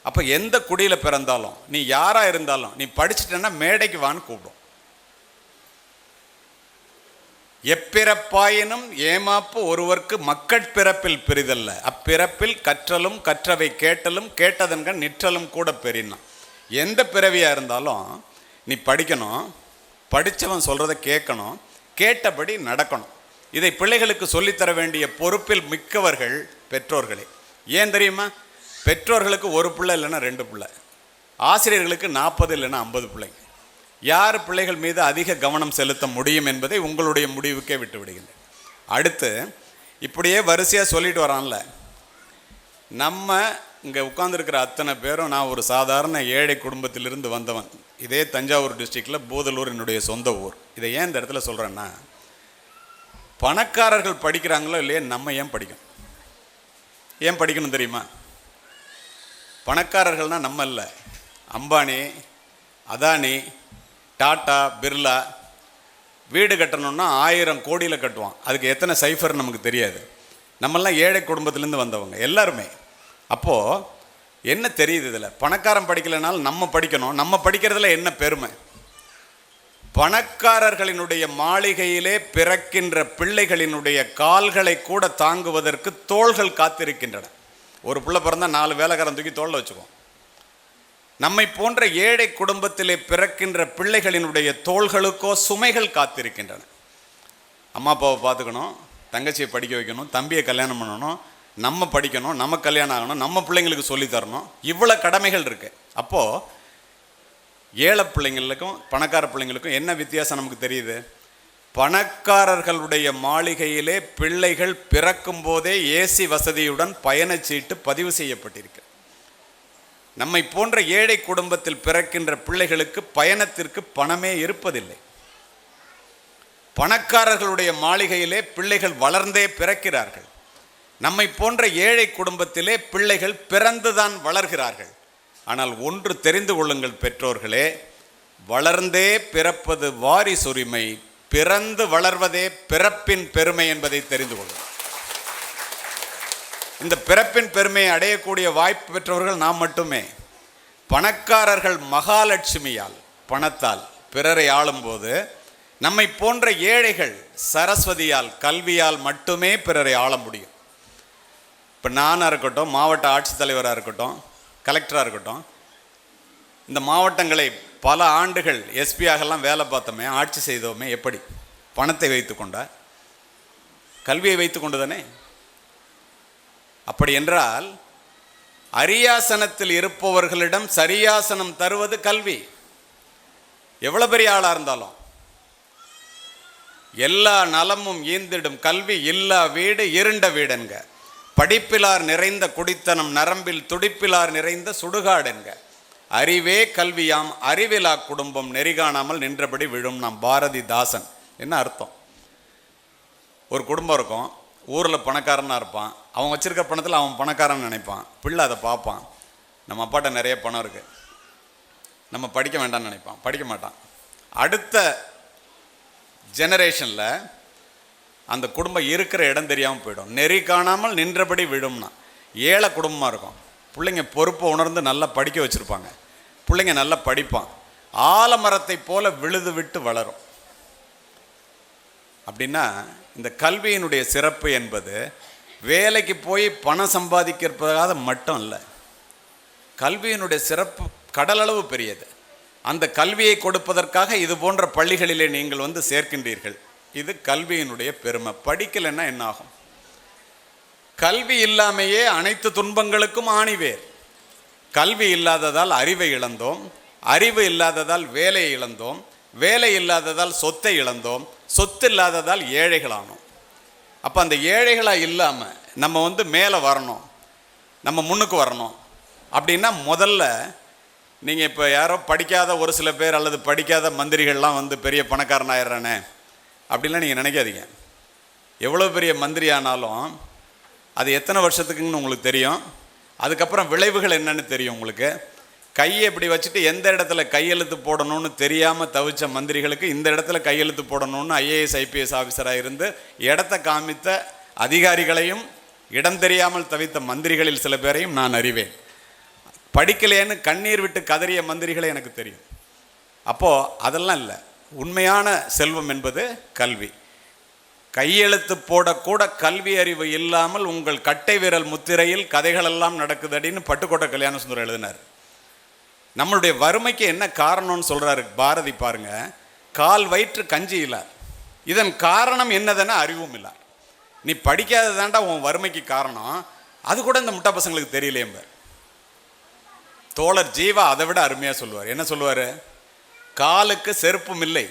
அப்போ எந்த குடியில் பிறந்தாலும் நீ யாராக இருந்தாலும் நீ படிச்சுட்டேன்னா மேடைக்கு வான்னு கூப்பிடும். எப்பிறப்பாயினும் ஏமாப்பு ஒருவர்க்கு மக்கட்பிறப்பில் பெரிதல்ல, அப்பிறப்பில் கற்றலும் கற்றவை கேட்டலும் கேட்டதன்கண் நிற்றலும் கூட பெரினா. எந்த பிறவியாக இருந்தாலும் நீ படிக்கணும், படித்தவன் சொல்கிறத கேட்கணும், கேட்டபடி நடக்கணும். இதை பிள்ளைகளுக்கு சொல்லித்தர வேண்டிய பொறுப்பில் மிக்கவர்கள் பெற்றோர்களே. ஏன் தெரியுமா? பெற்றோர்களுக்கு 1 பிள்ளை இல்லைன்னா 2 பிள்ளை, ஆசிரியர்களுக்கு 40 இல்லைன்னா 50 பிள்ளைங்க. யார் பிள்ளைகள் மீது அதிக கவனம் செலுத்த முடியும் என்பதை உங்களுடைய முடிவுக்கே விட்டு விடுகின்றேன். அடுத்து இப்படியே வரிசையாக சொல்லிட்டு வரான்ல, நம்ம இங்கே உட்கார்ந்துருக்கிற அத்தனை பேரும் நான் ஒரு சாதாரண ஏழை குடும்பத்திலிருந்து வந்தவன். இதே தஞ்சாவூர் டிஸ்ட்ரிக்டில் பூதலூர் என்னுடைய சொந்த ஊர். இதை ஏன் இந்த இடத்துல சொல்கிறேன்னா, பணக்காரர்கள் படிக்கிறாங்களோ இல்லையே, நம்ம ஏன் படிக்கணும்? ஏன் படிக்கணும் தெரியுமா? பணக்காரர்கள்னால் நம்ம இல்லை, அம்பானி, அதானி, டாட்டா, பிர்லா. வீடு கட்டணும்னா 1000 கோடியில் கட்டுவான். அதுக்கு எத்தனை சைஃபர் நமக்கு தெரியாது. நம்மெல்லாம் ஏழை குடும்பத்திலேருந்து வந்தவங்க எல்லாருமே. அப்போது என்ன தெரியுது இதில்? பணக்காரன் படிக்கலைனாலும் நம்ம படிக்கணும். நம்ம படிக்கிறதுல என்ன பெருமை? பணக்காரர்களினுடைய மாளிகையிலே பிறக்கின்ற பிள்ளைகளினுடைய கால்களை கூட தாங்குவதற்கு தோள்கள் காத்திருக்கின்றன. ஒரு பிள்ளை பிறந்தால் 4 வேலைக்காரன் தூக்கி தோளில் வச்சுக்குவோம். நம்மை போன்ற ஏழை குடும்பத்திலே பிறக்கின்ற பிள்ளைகளினுடைய தோள்களுக்கோ சுமைகள் காத்திருக்கின்றன. அம்மா அப்பாவை பார்த்துக்கணும், தங்கச்சியை படிக்க வைக்கணும், தம்பியை கல்யாணம் பண்ணணும், நம்ம படிக்கணும், நம்ம கல்யாணம் ஆகணும், நம்ம பிள்ளைங்களுக்கு சொல்லித்தரணும். இவ்வளோ கடமைகள் இருக்குது. அப்போது ஏழை பிள்ளைங்களுக்கும் பணக்கார பிள்ளைங்களுக்கும் என்ன வித்தியாசம் நமக்கு தெரியுது? பணக்காரர்களுடைய மாளிகையிலே பிள்ளைகள் பிறக்கும் போதே ஏசி வசதியுடன் பயணச்சீட்டு பதிவு செய்யப்பட்டிருக்கு. நம்மை போன்ற ஏழை குடும்பத்தில் பிறக்கின்ற பிள்ளைகளுக்கு பயணத்திற்கு பணமே இருப்பதில்லை. பணக்காரர்களுடைய மாளிகையிலே பிள்ளைகள் வளர்ந்தே பிறக்கிறார்கள். நம்மை போன்ற ஏழை குடும்பத்திலே பிள்ளைகள் பிறந்துதான் வளர்கிறார்கள். ஆனால் ஒன்று தெரிந்து கொள்ளுங்கள் பெற்றோர்களே, வளர்ந்தே பிறப்பது வாரிசுரிமை, பிறந்து வளர்வதே பிறப்பின் பெருமை என்பதை தெரிந்து கொள்ளுங்கள். இந்த பிறப்பின் பெருமையை அடையக்கூடிய வாய்ப்பு பெற்றவர்கள் நாம் மட்டுமே. பணக்காரர்கள் மகாலட்சுமியால், பணத்தால் பிறரை ஆளும்போது, நம்மை போன்ற ஏழைகள் சரஸ்வதியால், கல்வியால் மட்டுமே பிறரை ஆள முடியும். இப்போ நானாக இருக்கட்டும், மாவட்ட ஆட்சித்தலைவராக இருக்கட்டும், கலெக்டராக இருக்கட்டும், இந்த மாவட்டங்களை பல ஆண்டுகள் எஸ்பியாகலாம் வேலை பார்த்தோமே, ஆட்சி செய்தோமே. எப்படி? பணத்தை வைத்து கொண்டா? கல்வியை வைத்து கொண்டு தானே. அப்படி என்றால் அரியாசனத்தில் இருப்பவர்களிடம் சரியாசனம் தருவது கல்வி. எவ்வளோ பெரிய ஆளாக இருந்தாலும். எல்லா நலமும் ஈந்திடும் கல்வி இல்லா வீடு இருண்ட வீடுங்க. படிப்பிலார் நிறைந்த குடித்தனம், நரம்பில் துடிப்பிலார் நிறைந்த சுடுகாடுங்க. அறிவே கல்வியாம் அறிவிலா குடும்பம் நெறிகாணாமல் நின்றபடி விழும். நாம் பாரதிதாசன். என்ன அர்த்தம்? ஒரு குடும்பம் இருக்கும், ஊரில் பணக்காரனாக இருப்பான். அவன் வச்சிருக்க பணத்தில் அவன் பணக்காரன் நினைப்பான். பிள்ளை அதை பார்ப்பான், நம்ம அப்பாட்ட நிறைய பணம் இருக்குது, நம்ம படிக்க வேண்டாம்னு நினைப்பான், படிக்க மாட்டான். அடுத்த ஜெனரேஷனில் அந்த குடும்பம் இருக்கிற இடம் தெரியாமல் போயிடும். நெறி காணாமல் நின்றபடி விழும்னா. ஏழை குடும்பமாக இருக்கும், பிள்ளைங்க பொறுப்பை உணர்ந்து நல்லா படிக்க வச்சுருப்பாங்க, பிள்ளைங்க நல்லா படிப்பான். ஆலமரத்தை போல விழுது விட்டு வளரும். அப்படின்னா இந்த கல்வியினுடைய சிறப்பு என்பது வேலைக்கு போய் பணம் சம்பாதிக்கிறதுக்காக மட்டும் இல்லை. கல்வியினுடைய சிறப்பு கடலளவு பெரியது. அந்த கல்வியை கொடுப்பதற்காக இது போன்ற பள்ளிகளிலே நீங்கள் வந்து சேர்க்கின்றீர்கள். இது கல்வியினுடைய பெருமை. படிக்கலைன்னா என்ன ஆகும்? கல்வி இல்லாமையே அனைத்து துன்பங்களுக்கும் ஆணிவேர். கல்வி இல்லாததால் அறிவை இழந்தோம், அறிவு இல்லாததால் வேலையை இழந்தோம், வேலை இல்லாததால் சொத்தை இழந்தோம், சொத்து இல்லாததால் ஏழைகளானோம். அப்போ அந்த ஏழைகளாக இல்லாமல் நம்ம மேலே வரணும், நம்ம முன்னுக்கு வரணும் அப்படின்னா முதல்ல நீங்கள் இப்போ யாரோ படிக்காத ஒரு சில பேர் அல்லது படிக்காத மந்திரிகள்லாம் பெரிய பணக்காரன் ஆயிடுறானே அப்படின்லாம் நீங்கள் நினைக்காதீங்க. எவ்வளோ பெரிய மந்திரி ஆனாலும் அது எத்தனை வருஷத்துக்குன்னு உங்களுக்கு தெரியும். அதுக்கப்புறம் விளைவுகள் என்னன்னு தெரியும் உங்களுக்கு. கையை இப்படி வச்சுட்டு எந்த இடத்துல கையெழுத்து போடணும்னு தெரியாமல் தவிச்ச மந்திரிகளுக்கு இந்த இடத்துல கையெழுத்து போடணும்னு ஐஏஎஸ் ஐபிஎஸ் ஆஃபீஸராக இருந்து இடத்த காமித்த அதிகாரிகளையும் இடம் தெரியாமல் தவித்த மந்திரிகளில் சில பேரையும் நான் அறிவேன். படிக்கலையேன்னு கண்ணீர் விட்டு கதறிய மந்திரிகளை எனக்கு தெரியும். அப்போது அதெல்லாம் இல்லை. உண்மையான செல்வம் என்பது கல்வி. கையெழுத்து போடக்கூட கல்வி அறிவு இல்லாமல் உங்கள் கட்டை விரல் முத்திரையில் கதைகளெல்லாம் நடக்குதுன்னு பட்டுக்கோட்டை கல்யாண சுந்தரம் எழுதினார். நம்மளுடைய வறுமைக்கு என்ன காரணம்னு சொல்கிறாரு பாரதி பாருங்க. கால் வயிற்று கஞ்சி இல்லார், இதன் காரணம் என்னதுன்னா அறிவும் இல்லார். நீ படிக்காததாண்டா உன் வறுமைக்கு காரணம், அது கூட இந்த முட்டா பசங்களுக்கு தெரியலையேம்பார். தோழர் ஜீவா அதை விட அருமையாக சொல்லுவார். என்ன சொல்லுவார்? காலுக்கு செருப்பும் இல்லை,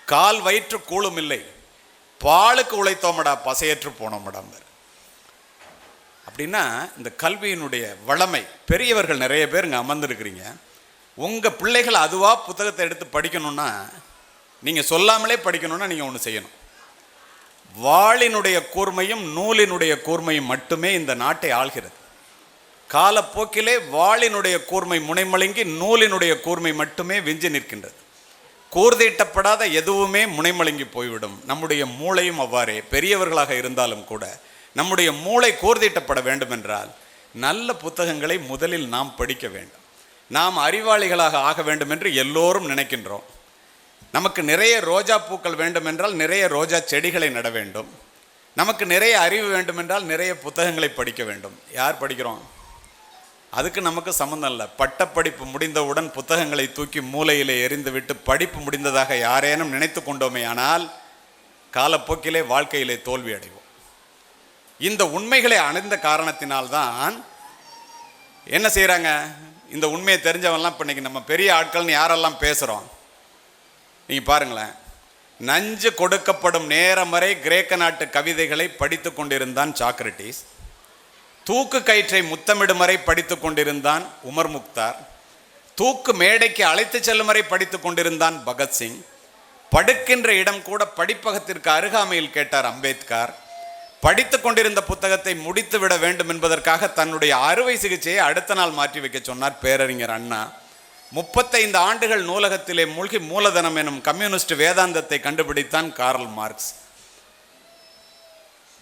கால் வயிற்று கூழும் இல்லை, பாலுக்கு உழைத்தோமடா பசையற்று போனோமடாம்பார். அப்படின்னா இந்த கல்வியினுடைய வளமை. பெரியவர்கள் நிறைய பேர் இங்கே அமர்ந்துருக்கிறீங்க. உங்கள் பிள்ளைகள் அதுவாக புத்தகத்தை எடுத்து படிக்கணும்னா, நீங்கள் சொல்லாமலே படிக்கணும்னா நீங்கள் ஒன்று செய்யணும். வாளினுடைய கூர்மையும் நூலினுடைய கூர்மையும் மட்டுமே இந்த நாட்டை ஆள்கிறது. காலப்போக்கிலே வாளினுடைய கூர்மை முனைமழுங்கி நூலினுடைய கூர்மை மட்டுமே விஞ்சி நிற்கின்றது. கூர்தீட்டப்படாத எதுவுமே முனைமழுங்கி போய்விடும். நம்முடைய மூளையும் அவ்வாறே. பெரியவர்களாக இருந்தாலும் கூட நம்முடைய மூளை கூர்தீட்டப்பட வேண்டும் என்றால் நல்ல புத்தகங்களை முதலில் நாம் படிக்க வேண்டும். நாம் அறிவாளிகளாக ஆக வேண்டும் என்று எல்லோரும் நினைக்கின்றோம். நமக்கு நிறைய ரோஜா பூக்கள் வேண்டும் என்றால் நிறைய ரோஜா செடிகளை நட வேண்டும். நமக்கு நிறைய அறிவு வேண்டும் என்றால் நிறைய புத்தகங்களை படிக்க வேண்டும். யார் படிக்கிறோம்? அதுக்கு நமக்கு சம்மந்தம் இல்லை. பட்டப்படிப்பு முடிந்தவுடன் புத்தகங்களை தூக்கி மூலையிலே எறிந்துவிட்டு படிப்பு முடிந்ததாக யாரேனும் நினைத்து கொண்டோமே ஆனால் காலப்போக்கிலே வாழ்க்கையிலே தோல்வி அடைவோம். இந்த உண்மைகளை அணிந்த காரணத்தினால்தான் என்ன செய்கிறாங்க? இந்த உண்மையை தெரிஞ்சவன்லாம் இப்போ இன்றைக்கி நம்ம பெரிய ஆட்கள்னு யாரெல்லாம் பேசுகிறோம் நீங்கள் பாருங்களேன். நஞ்சு கொடுக்கப்படும் நேரம் வரை கிரேக்க நாட்டு கவிதைகளை படித்து கொண்டிருந்தான் சாக்ரட்டிஸ். தூக்கு கயிற்றை முத்தமிடும் வரை படித்து கொண்டிருந்தான் உமர் முக்தார். தூக்கு மேடைக்கு அழைத்து செல்லும் வரை படித்து கொண்டிருந்தான் பகத்சிங். படுக்கின்ற இடம் கூட படிப்பகத்திற்கு அருகாமையில் கேட்டார் அம்பேத்கர். படித்து கொண்டிருந்த புத்தகத்தை முடித்து விட வேண்டும் என்பதற்காக தன்னுடைய அறுவை சிகிச்சையை அடுத்த நாள் மாற்றி வைக்க சொன்னார் பேரறிஞர் அண்ணா. 35 ஆண்டுகள் நூலகத்திலே மூழ்கி மூலதனம் எனும் கம்யூனிஸ்ட் வேதாந்தத்தை கண்டுபிடித்தான் கார்ல் மார்க்ஸ்.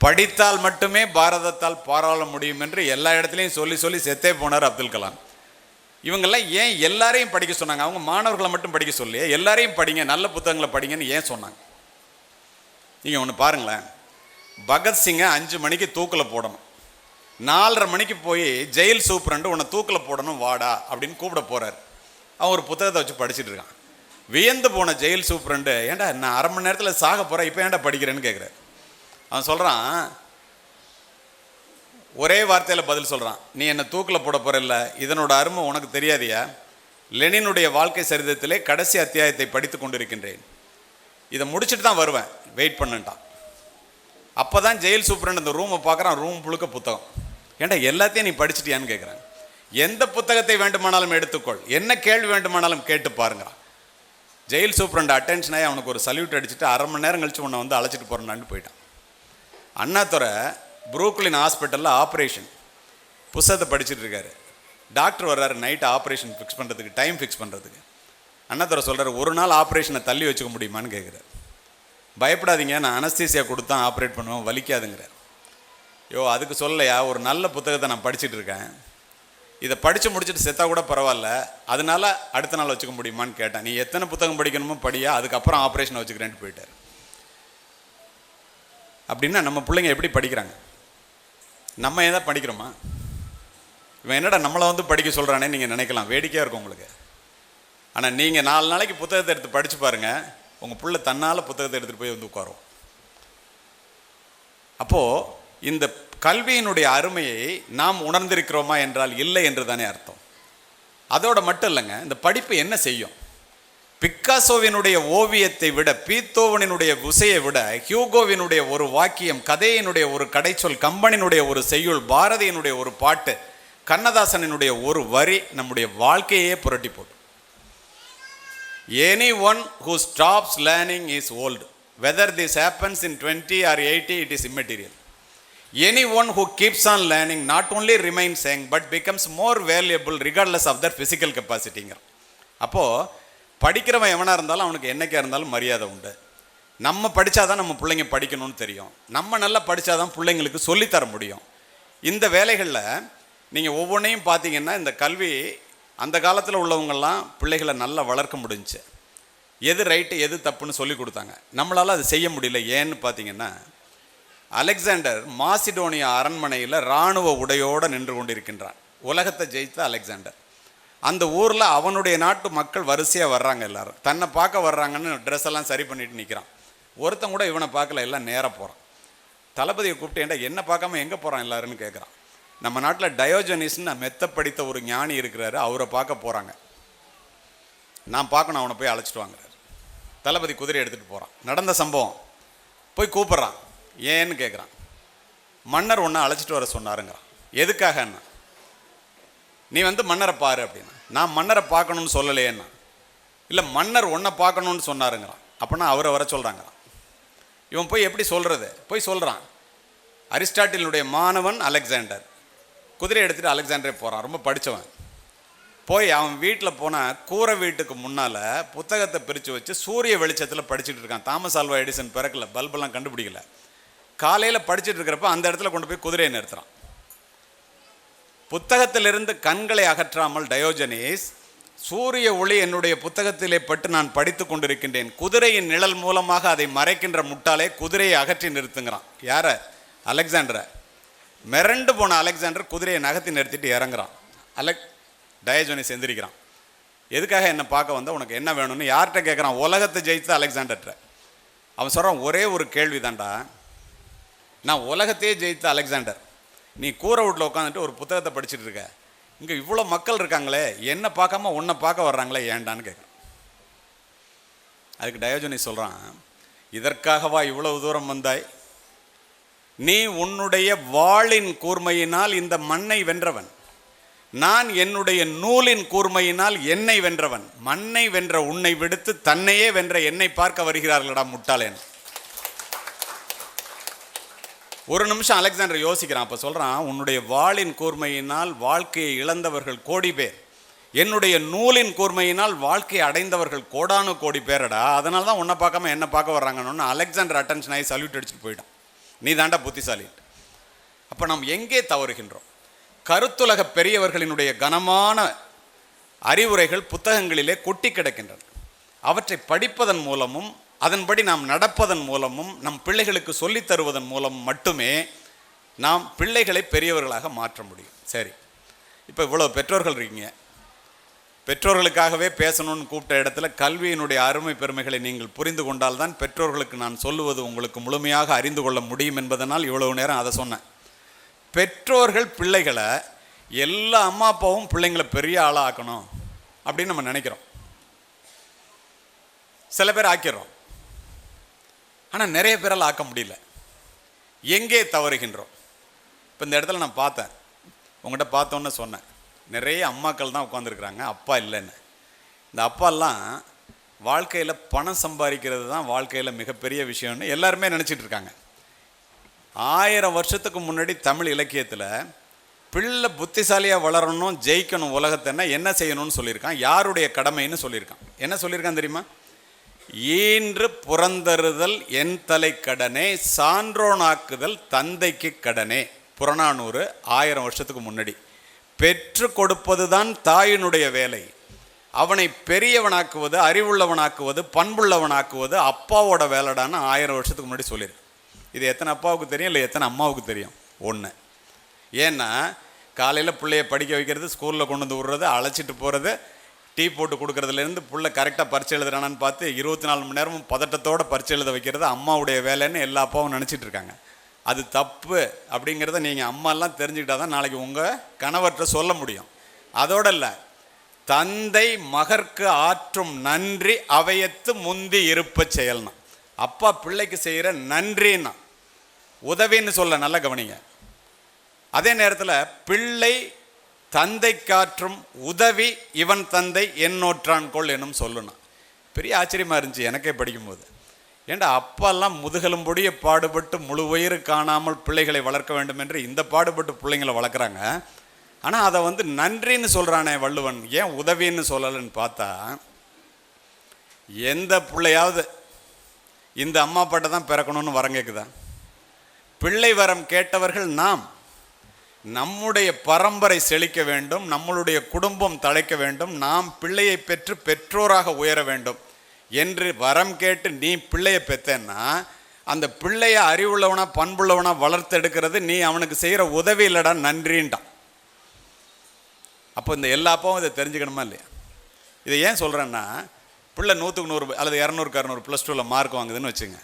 படித்தால் மட்டுமே பாரதத்தால் பாராள முடியும் என்று எல்லா இடத்துலையும் சொல்லி சொல்லி செத்தே போனார் அப்துல் கலாம். இவங்கெல்லாம் ஏன் எல்லாரையும் படிக்க சொன்னாங்க? அவங்க மாணவர்களை மட்டும் படிக்க சொல்லி எல்லாரையும் படிங்க, நல்ல புத்தகங்களை படிங்கன்னு ஏன் சொன்னாங்க? நீங்கள் ஒன்று பாருங்களேன். பகத்சிங்கை 5 மணிக்கு தூக்கில் போடணும். 4:30 மணிக்கு போய் ஜெயில் சூப்பரண்டு உன்னை தூக்கில் போடணும் வாடா அப்படின்னு கூப்பிட போகிறார். அவன் ஒரு புத்தகத்தை வச்சு படிச்சுட்டு இருக்கான். வியந்து போன ஜெயில் சூப்பரண்டு, ஏன்டா நான் 1/2 மணி நேரத்தில் சாக போகிறேன், இப்போ ஏன்டா படிக்கிறேன்னு கேட்குறாரு. அவன் சொல்கிறான், ஒரே வார்த்தையில் பதில் சொல்கிறான், நீ என்னை தூக்கில் போட போகிறல்ல, இதனோட அருமை உனக்கு தெரியாதியா? லெனினுடைய வாழ்க்கை சரிதத்திலே கடைசி அத்தியாயத்தை படித்து கொண்டிருக்கின்றேன், இதை முடிச்சுட்டு தான் வருவேன், வெயிட் பண்ணுட்டான். அப்போ தான் ஜெயில் சூப்பரண்ட் அந்த ரூமை பார்க்குறான். ரூம் புழுக்க புத்தகம். ஏன்டா எல்லாத்தையும் நீ படிச்சுட்டியான்னு கேட்குறான். எந்த புத்தகத்தை வேண்டுமானாலும் எடுத்துக்கொள், என்ன கேள்வி வேண்டுமானாலும் கேட்டு பாருங்கிறான். ஜெயில் சூப்பரண்ட் அட்டென்ஷன் ஆகி அவனுக்கு ஒரு சல்யூட் அடிச்சுட்டு 1/2 மணி நேரம் கழிச்சு உன்னை அழைச்சிட்டு போகிறேன்னான்னு போயிட்டான். அண்ணாதுரை புரூக்லின் ஹாஸ்பிட்டலில் ஆப்ரேஷன் புத்தகத்தை படிச்சுட்டு இருக்காரு. டாக்டர் வர்றாரு நைட்டு ஆப்ரேஷன் ஃபிக்ஸ் பண்ணுறதுக்கு, டைம் ஃபிக்ஸ் பண்ணுறதுக்கு. அண்ணாதுரை சொல்கிறார், ஒரு நாள் ஆப்ரேஷனை தள்ளி வச்சுக்க முடியுமான்னு கேட்குறாரு. பயப்படாதீங்க, நான் அனஸ்தீசியா கொடுத்தா ஆப்ரேட் பண்ணுவேன், வலிக்காதுங்கிறார். அதுக்கு சொல்லலையா, ஒரு நல்ல புத்தகத்தை நான் படிச்சுட்டு இருக்கேன், இதை படித்து முடிச்சுட்டு செத்தா கூட பரவாயில்ல, அதனால அடுத்த நாள் வச்சுக்க முடியுமான்னு கேட்டேன். நீ எத்தனை புத்தகம் படிக்கணுமோ படியா, அதுக்கப்புறம் ஆப்ரேஷனை வச்சுக்கிறேன்ட்டு போயிட்டார். அப்படின்னா நம்ம பிள்ளைங்க எப்படி படிக்கிறாங்க? நம்ம ஏதாவது படிக்கிறோமா? இவன் என்னடா நம்மளை படிக்க சொல்கிறானே நீங்கள் நினைக்கலாம், வேடிக்கையாக இருக்கும் உங்களுக்கு. ஆனால் நீங்கள் 4 நாளைக்கு புத்தகத்தை எடுத்து படித்து பாருங்கள், உங்கள் பிள்ளை தன்னால் புத்தகத்தை எடுத்துகிட்டு போய் உட்காரும். அப்போது இந்த கல்வியினுடைய அருமையை நாம் உணர்ந்திருக்கிறோமா என்றால் இல்லை என்று தானே அர்த்தம். அதோடு மட்டும் இல்லைங்க, இந்த படிப்பு என்ன செய்யும்? பிக்காசோவினுடைய ஓவியத்தை விட, பீத்தோவனினுடைய குசையை விட, ஹியூகோவினுடைய ஒரு வாக்கியம், கதையினுடைய ஒரு கடைச்சொல், கம்பனினுடைய ஒரு செய்யுள், பாரதியினுடைய ஒரு பாட்டு, கண்ணதாசனினுடைய ஒரு வரி நம்முடைய வாழ்க்கையே புரட்டி போடும். Anyone who stops learning is old. Whether this happens in 20 or 80, it is immaterial. Anyone who keeps on learning not only remains young but becomes more valuable regardless of their physical capacity. அப்போ படிக்கிறவன் எவனா இருந்தாலும் அவனுக்கு என்னைக்கா இருந்தாலும் மரியாதை உண்டு. நம்ம படித்தாதான் நம்ம பிள்ளைங்க படிக்கணும்னு தெரியும். நம்ம நல்லா படித்தாதான் பிள்ளைங்களுக்கு சொல்லித்தர முடியும். இந்த வேலைகளில் நீங்கள் ஒவ்வொன்றையும் பார்த்தீங்கன்னா, இந்த கல்வி அந்த காலத்தில் உள்ளவங்கெல்லாம் பிள்ளைகளை நல்லா வளர்க்க முடிஞ்சுச்சு. எது ரைட்டு எது தப்புன்னு சொல்லி கொடுத்தாங்க. நம்மளால் அது செய்ய முடியல. ஏன்னு பார்த்தீங்கன்னா, அலெக்சாண்டர் மாசிடோனியா அரண்மனையில் இராணுவ உடையோடு நின்று கொண்டிருக்கின்றான். உலகத்தை ஜெயித்த அலெக்சாண்டர். அந்த ஊரில் அவனுடைய நாட்டு மக்கள் வரிசையாக வர்றாங்க. எல்லாரும் தன்னை பார்க்க வர்றாங்கன்னு ட்ரெஸ் எல்லாம் சரி பண்ணிட்டு நிற்கிறான். ஒருத்தன் கூட இவனை பார்க்கல, எல்லாம் நேராக போகிறான். தளபதியை கூப்பிட்டு, ஏன்டா என்ன பார்க்காம எங்கே போகிறான் எல்லாருன்னு கேட்குறான். நம்ம நாட்டில் டயோஜனிஸ்ன்னு மெத்த படித்த ஒரு ஞானி இருக்கிறாரு, அவரை பார்க்க போகிறாங்க. நான் பார்க்கணும், அவனை போய் அழைச்சிட்டு வாங்குறாரு. தளபதி குதிரை எடுத்துகிட்டு போகிறான். நடந்த சம்பவம். போய் கூப்பிட்றான். ஏன்னு கேட்குறான். மன்னர் ஒன்று அழைச்சிட்டு வர சொன்னாருங்கிறான். எதுக்காகன்னா, நீ மன்னரை பாரு அப்படின்னா. நான் மன்னரை பார்க்கணும்னு சொல்லலையேன்னா. இல்லை, மன்னர் ஒன்றை பார்க்கணுன்னு சொன்னாருங்கிறான். அப்படின்னா அவரை வர சொல்கிறாங்கிறான். இவன் போய் எப்படி சொல்கிறது? போய் சொல்கிறான். அரிஸ்டாட்டிலுடைய மாணவன் அலெக்சாண்டர். குதிரை எடுத்துகிட்டு அலெக்சாண்டரே போகிறான். ரொம்ப படித்தவன். போய் அவன் வீட்டில் போனால் கூரை வீட்டுக்கு முன்னால் புத்தகத்தை பிரித்து வச்சு சூரிய வெளிச்சத்தில் படிச்சுட்டு இருக்கான். தாமஸ் ஆல்வா எடிசன் பிறக்கல, பல்பெல்லாம் கண்டுபிடிக்கல. காலையில் படிச்சுட்டு இருக்கிறப்ப அந்த இடத்துல கொண்டு போய் குதிரையை நிறுத்துறான். புத்தகத்திலிருந்து கண்களை அகற்றாமல் டயோஜனிஸ், சூரிய ஒளி என்னுடைய புத்தகத்திலே பட்டு நான் படித்து கொண்டிருக்கின்றேன். குதிரையின் நிழல் மூலமாக அதை மறைக்கின்ற முட்டாளே, குதிரையை அகற்றி நிறுத்துங்கிறான். யார? அலெக்சாண்டரை. மிரண்டு போன அலெக்சாண்டர் குதிரையை நகர்த்தி நிறுத்திட்டு இறங்குறான். டயோஜனிஸ் எந்திரிக்கிறான். எதுக்காக என்னை பார்க்க வந்தால், உனக்கு என்ன வேணும்னு யார்கிட்ட கேட்குறான்? உலகத்தை ஜெயித்த அலெக்சாண்டர்கிட்ட. அவன் சொல்கிறான், ஒரே ஒரு கேள்வி தான்டா, நான் உலகத்தையே ஜெயித்த அலெக்சாண்டர், நீ கூரை வீட்டில் உட்காந்துட்டு ஒரு புத்தகத்தை படிச்சுட்டு இருக்க, இங்கே இவ்வளோ மக்கள் இருக்காங்களே, என்னை பார்க்காம உன்னை பார்க்க வர்றாங்களே, ஏண்டான்னு கேட்குறான். அதுக்கு டயோஜனிஸ் சொல்கிறான், இதற்காகவா இவ்வளவு தூரம் வந்தாய்? நீ உன்னுடைய வாளின் கூர்மையினால் இந்த மண்ணை வென்றவன், நான் என்னுடைய நூலின் கூர்மையினால் என்னை வென்றவன். மண்ணை வென்ற உன்னை விடுத்து தன்னையே வென்ற என்னை பார்க்க வருகிறார்களடா முட்டாளேன். ஒரு நிமிஷம் அலெக்சாண்டர் யோசிக்கிறான். அப்போ சொல்கிறான், உன்னுடைய வாளின் கூர்மையினால் வாழ்க்கையை இழந்தவர்கள் கோடி பேர், என்னுடைய நூலின் கூர்மையினால் வாழ்க்கையை அடைந்தவர்கள் கோடானு கோடி பேரடா. அதனால தான் உன்னை பார்க்காம என்னை பார்க்க வர்றாங்கன்னு அலெக்சாண்டர் அட்டென்ஷன் ஆகி சல்யூட் அடிச்சுட்டு போயிட்டான். நீ தாண்டா புத்திசாலி. அப்போ நாம் எங்கே தவறுகின்றோம்? கருத்துலக பெரியவர்களினுடைய கனமான அறிவுரைகள் புத்தகங்களிலே கொட்டி கிடக்கின்றன. அவற்றை படிப்பதன் மூலமும் அதன்படி நாம் நடப்பதன் மூலமும் நம் பிள்ளைகளுக்கு சொல்லித் தருவதன் மூலம் மட்டுமே நாம் பிள்ளைகளை பெரியவர்களாக மாற்ற முடியும். சரி, இப்போ இவ்வளோ பெற்றோர்கள் இருக்கீங்க. பெற்றோர்களுக்காகவே பேசணும்னு கூப்பிட்ட இடத்துல கல்வியினுடைய அருமை பெருமைகளை நீங்கள் புரிந்து கொண்டால்தான் பெற்றோர்களுக்கு நான் சொல்லுவது உங்களுக்கு முழுமையாக அறிந்து கொள்ள முடியும் என்பதனால் இவ்வளவு நேரம் அதை சொன்னேன். பெற்றோர்கள் பிள்ளைகளை, எல்லா அம்மா அப்பாவும் பிள்ளைங்களை பெரிய ஆளாக ஆக்கணும் அப்படின்னு நம்ம நினைக்கிறோம். சில பேர் ஆக்கிடுறோம், ஆனால் நிறைய பேரால் ஆக்க முடியல. எங்கே தவறுகின்றோம்? இப்போ இந்த இடத்துல நான் பார்த்தேன், உங்கள்கிட்ட பார்த்தோன்னு சொன்னேன், நிறைய அம்மாக்கள் தான் உட்காந்துருக்குறாங்க, அப்பா இல்லைன்னு. இந்த அப்பாலாம் வாழ்க்கையில் பணம் சம்பாதிக்கிறது தான் வாழ்க்கையில் மிகப்பெரிய விஷயம்னு எல்லாருமே நினச்சிட்டு இருக்காங்க. 1000 வருஷத்துக்கு முன்னாடி தமிழ் இலக்கியத்தில் பிள்ளை புத்திசாலியாக வளரணும், ஜெயிக்கணும் உலகத்தைன்னா என்ன செய்யணும்னு சொல்லியிருக்கான். யாருடைய கடமைன்னு சொல்லியிருக்கான். என்ன சொல்லியிருக்கான் தெரியுமா? ஈன்று புறந்தறுதல் என் தலை கடனே, சான்றோனாக்குதல் தந்தைக்கு கடனே. புறநானூறு 1000 வருஷத்துக்கு முன்னாடி. பெற்று கொடுப்பது தான் தாயினுடைய வேலை. அவனை பெரியவனாக்குவது, அறிவுள்ளவனாக்குவது, பண்புள்ளவனாக்குவது அப்பாவோட வேலைடான்னு 1000 வருஷத்துக்கு முன்னாடி சொல்லியிருக்கு. இது எத்தனை அப்பாவுக்கு தெரியும், இல்லை எத்தனை அம்மாவுக்கு தெரியும்? ஒன்று. ஏன்னா காலையில் பிள்ளைய படிக்க வைக்கிறது, ஸ்கூலில் கொண்டு வந்து விடுறது, அழைச்சிட்டு போகிறது, டீ போட்டு கொடுக்குறதுலேருந்து புள்ள கரெக்டாக பரிச்சை எழுதுறானான்னு பார்த்து 24 மணி நேரமும் பதட்டத்தோடு பரிச்சை எழுத வைக்கிறது அம்மாவுடைய வேலைன்னு எல்லா அப்பாவும் நினச்சிட்டு இருக்காங்க. அது தப்பு அப்படிங்கிறத நீங்கள் அம்மாலாம் தெரிஞ்சுக்கிட்டா தான் நாளைக்கு உங்கள் கணவர்கிட்ட சொல்ல முடியும். அதோடு இல்லை, தந்தை மகற்கு ஆற்றும் நன்றி அவையத்து முந்தி இருப்ப செயல்னா. அப்பா பிள்ளைக்கு செய்கிற நன்றின்னா உதவின்னு சொல்ல நல்ல கவனிங்க. அதே நேரத்தில் பிள்ளை தந்தை காற்றும் உதவி இவன் தந்தை என்னோற்றான் கொள் என்னும் சொல்லணும். பெரிய ஆச்சரியமாக இருந்துச்சு எனக்கே படிக்கும்போது. ஏண்டா அப்பாலாம் முதுகெலும்பொடிய பாடுபட்டு முழு வயிறு காணாமல் பிள்ளைகளை வளர்க்க வேண்டும் என்று இந்த பாடுபட்டு பிள்ளைங்களை வளர்க்குறாங்க. ஆனால் அதை நன்றின்னு சொல்கிறானே வள்ளுவன், ஏன் உதவின்னு சொல்லலைன்னு பார்த்தா, எந்த பிள்ளையாவது இந்த அம்மா அப்பாட்ட தான் பிறக்கணும்னு வரம் கேட்குதா? பிள்ளை வரம் கேட்டவர்கள் நாம். நம்முடைய பரம்பரை செழிக்க வேண்டும், நம்மளுடைய குடும்பம் தழைக்க வேண்டும், நாம் பிள்ளையை பெற்று பெற்றோராக உயர வேண்டும் என்று வரம் கேட்டு நீ பிள்ளையை பெற்றேன்னா அந்த பிள்ளைய அறிவுள்ளவனா பண்புள்ளவனா வளர்த்தெடுக்கிறது நீ அவனுக்கு செய்கிற உதவி இல்லடா, நன்றின்ட்டான். அப்போ இந்த எல்லா அப்பாவும் இதை தெரிஞ்சுக்கணுமா இல்லையா? இதை ஏன் சொல்கிறேன்னா, பிள்ளை 100க்கு 100 அல்லது 200க்கு 200 +2 மார்க் வாங்குதுன்னு வச்சுங்க.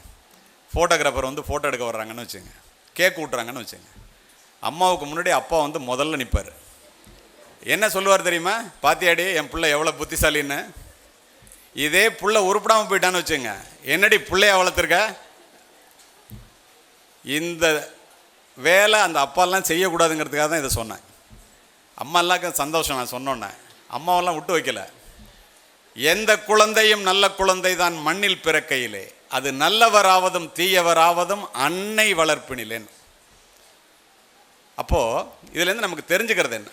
ஃபோட்டோகிராஃபர் ஃபோட்டோ எடுக்க வர்றாங்கன்னு வச்சுங்க, கேக் விட்றாங்கன்னு வச்சுங்க. அம்மாவுக்கு முன்னாடி அப்பா முதல்ல நிற்பார். என்ன சொல்லுவார் தெரியுமா? பாத்தியாடி என் பிள்ளை எவ்வளோ புத்திசாலின்னு. இதே புள்ள உருப்படாமல் போயிட்டான்னு வச்சுங்க, என்னடி பிள்ளைய வளர்த்துருக்க. இந்த வேலை அந்த அப்பாலாம் செய்யக்கூடாதுங்கிறதுக்காக தான் இதை சொன்னேன். அம்மாலாம் சந்தோஷம் நான் சொன்னோன்னே. அம்மாவெல்லாம் விட்டு வைக்கல. எந்த குழந்தையும் நல்ல குழந்தை தான் மண்ணில் பிறக்கையிலே, அது நல்லவராவதும் தீயவராவதும் அன்னை வளர்ப்பினிலேன்னு. அப்போது இதுலேருந்து நமக்கு தெரிஞ்சுக்கிறது என்ன?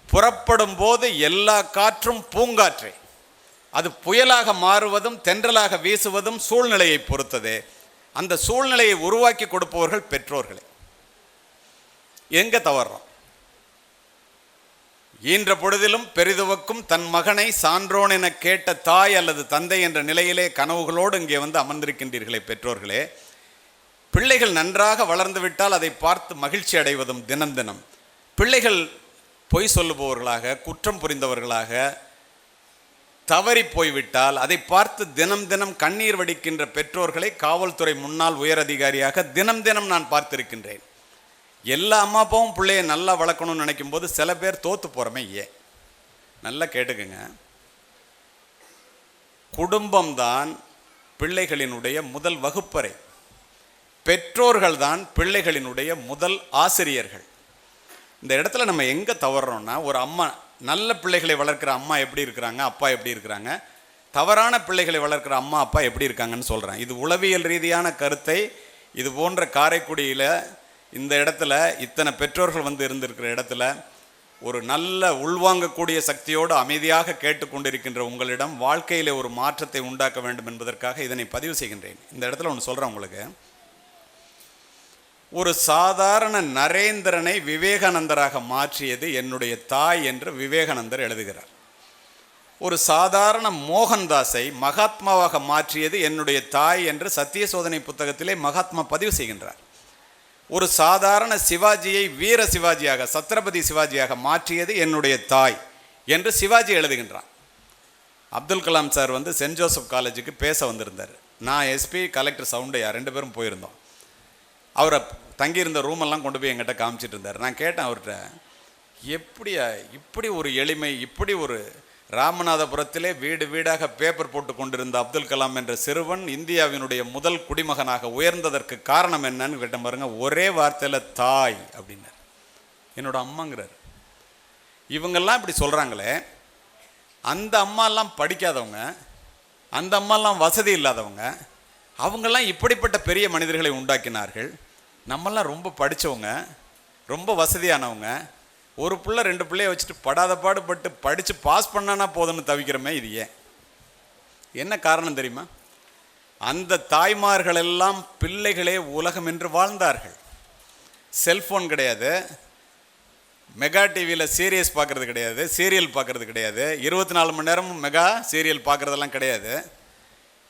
புறப்படும் போது எல்லா காற்றும் பூங்காற்றே, அது புயலாக மாறுவதும் தென்றலாக வீசுவதும் சூழ்நிலையை பொறுத்ததே. அந்த சூழ்நிலையை உருவாக்கி கொடுப்பவர்கள் பெற்றோர்களே. எங்கே தவறுறோம்? ஈன்ற பொழுதிலும் பெரிதுவக்கும் தன் மகனை சான்றோன் என கேட்ட தாய் அல்லது தந்தை என்ற நிலையிலே கனவுகளோடு இங்கே அமர்ந்திருக்கின்றீர்களே பெற்றோர்களே. பிள்ளைகள் நன்றாக வளர்ந்து விட்டால் அதை பார்த்து மகிழ்ச்சி அடைவதும் தினம் தினம். பிள்ளைகள் பொய் சொல்லுபவர்களாக, குற்றம் புரிந்தவர்களாக, தவறி போய்விட்டால் அதை பார்த்து தினம் தினம் கண்ணீர் வடிக்கின்ற பெற்றோர்களை காவல்துறை முன்னாள் உயரதிகாரியாக தினம் தினம் நான் பார்த்திருக்கின்றேன். எல்லா அம்மா அப்பாவும் பிள்ளையை நல்லா வளர்க்கணும்னு நினைக்கும் போது சில பேர் தோற்று போகிறமே. ஏன்? நல்லா கேட்டுக்குங்க. குடும்பம்தான் பிள்ளைகளினுடைய முதல் வகுப்பறை. பெற்றோர்கள் தான் பிள்ளைகளினுடைய முதல் ஆசிரியர்கள். இந்த இடத்துல நம்ம எங்கே தவறுறோம்னா, ஒரு அம்மா நல்ல பிள்ளைகளை வளர்க்குற அம்மா எப்படி இருக்கிறாங்க, அப்பா எப்படி இருக்கிறாங்க, தவறான பிள்ளைகளை வளர்க்குற அம்மா அப்பா எப்படி இருக்காங்கன்னு சொல்கிறேன். இது உளவியல் ரீதியான கருத்தை இது போன்ற காரைக்குடியில் இந்த இடத்துல இத்தனை பெற்றோர்கள் இருந்திருக்கிற இடத்துல ஒரு நல்ல உள்வாங்கக்கூடிய சக்தியோடு அமைதியாக கேட்டுக்கொண்டிருக்கின்ற உங்களிடம் வாழ்க்கையில் ஒரு மாற்றத்தை உண்டாக்க வேண்டும் என்பதற்காக இதனை பதிவு செய்கின்றேன். இந்த இடத்துல ஒன்று சொல்கிறேன் உங்களுக்கு. ஒரு சாதாரண நரேந்திரனை விவேகானந்தராக மாற்றியது என்னுடைய தாய் என்று விவேகானந்தர் எழுதுகிறார். ஒரு சாதாரண மோகன்தாஸை மகாத்மாவாக மாற்றியது என்னுடைய தாய் என்று சத்திய சோதனை புத்தகத்திலே மகாத்மா பதிவு செய்கின்றார். ஒரு சாதாரண சிவாஜியை வீர சிவாஜியாக, சத்ரபதி சிவாஜியாக மாற்றியது என்னுடைய தாய் என்று சிவாஜி எழுதுகின்றான். Abdul Kalam sir saint Joseph காலேஜுக்கு பேச வந்திருந்தார். நான் எஸ்பி, கலெக்டர் சவுண்டையா 2 பேரும் போயிருந்தோம். அவரை தங்கியிருந்த ரூமெல்லாம் கொண்டு போய் எங்கிட்ட காமிச்சிட்டு இருந்தார். நான் கேட்டேன் அவர்கிட்ட, எப்படியா இப்படி ஒரு எளிமை, இப்படி ஒரு ராமநாதபுரத்திலே வீடு வீடாக பேப்பர் போட்டு கொண்டிருந்த அப்துல் கலாம் என்ற சிறுவன் இந்தியாவினுடைய முதல் குடிமகனாக உயர்ந்ததற்கு காரணம் என்னன்னு கேட்டேன் பாருங்க. ஒரே வார்த்தையில் தாய் அப்படின்னார். என்னோட அம்மாங்கிறார். இவங்கெல்லாம் இப்படி சொல்கிறாங்களே, அந்த அம்மாலாம் படிக்காதவங்க, அந்த அம்மாலாம் வசதி இல்லாதவங்க, அவங்கெல்லாம் இப்படிப்பட்ட பெரிய மனிதர்களை உண்டாக்கினார்கள். நம்மெல்லாம் ரொம்ப படித்தவங்க, ரொம்ப வசதியானவங்க, ஒரு பிள்ளை 2 பிள்ளைய வச்சுட்டு படாத பாடுபட்டு படித்து பாஸ் பண்ணானா போதும்னு தவிக்கிறோமே. இது ஏன்? என்ன காரணம் தெரியுமா? அந்த தாய்மார்களெல்லாம் பிள்ளைகளே உலகம் என்று வாழ்ந்தார்கள். செல்ஃபோன் கிடையாது, மெகா டிவியில் சீரியஸ் பார்க்குறது கிடையாது, சீரியல் பார்க்குறது கிடையாது, 24 மணி நேரமும் மெகா சீரியல் பார்க்குறதெல்லாம் கிடையாது.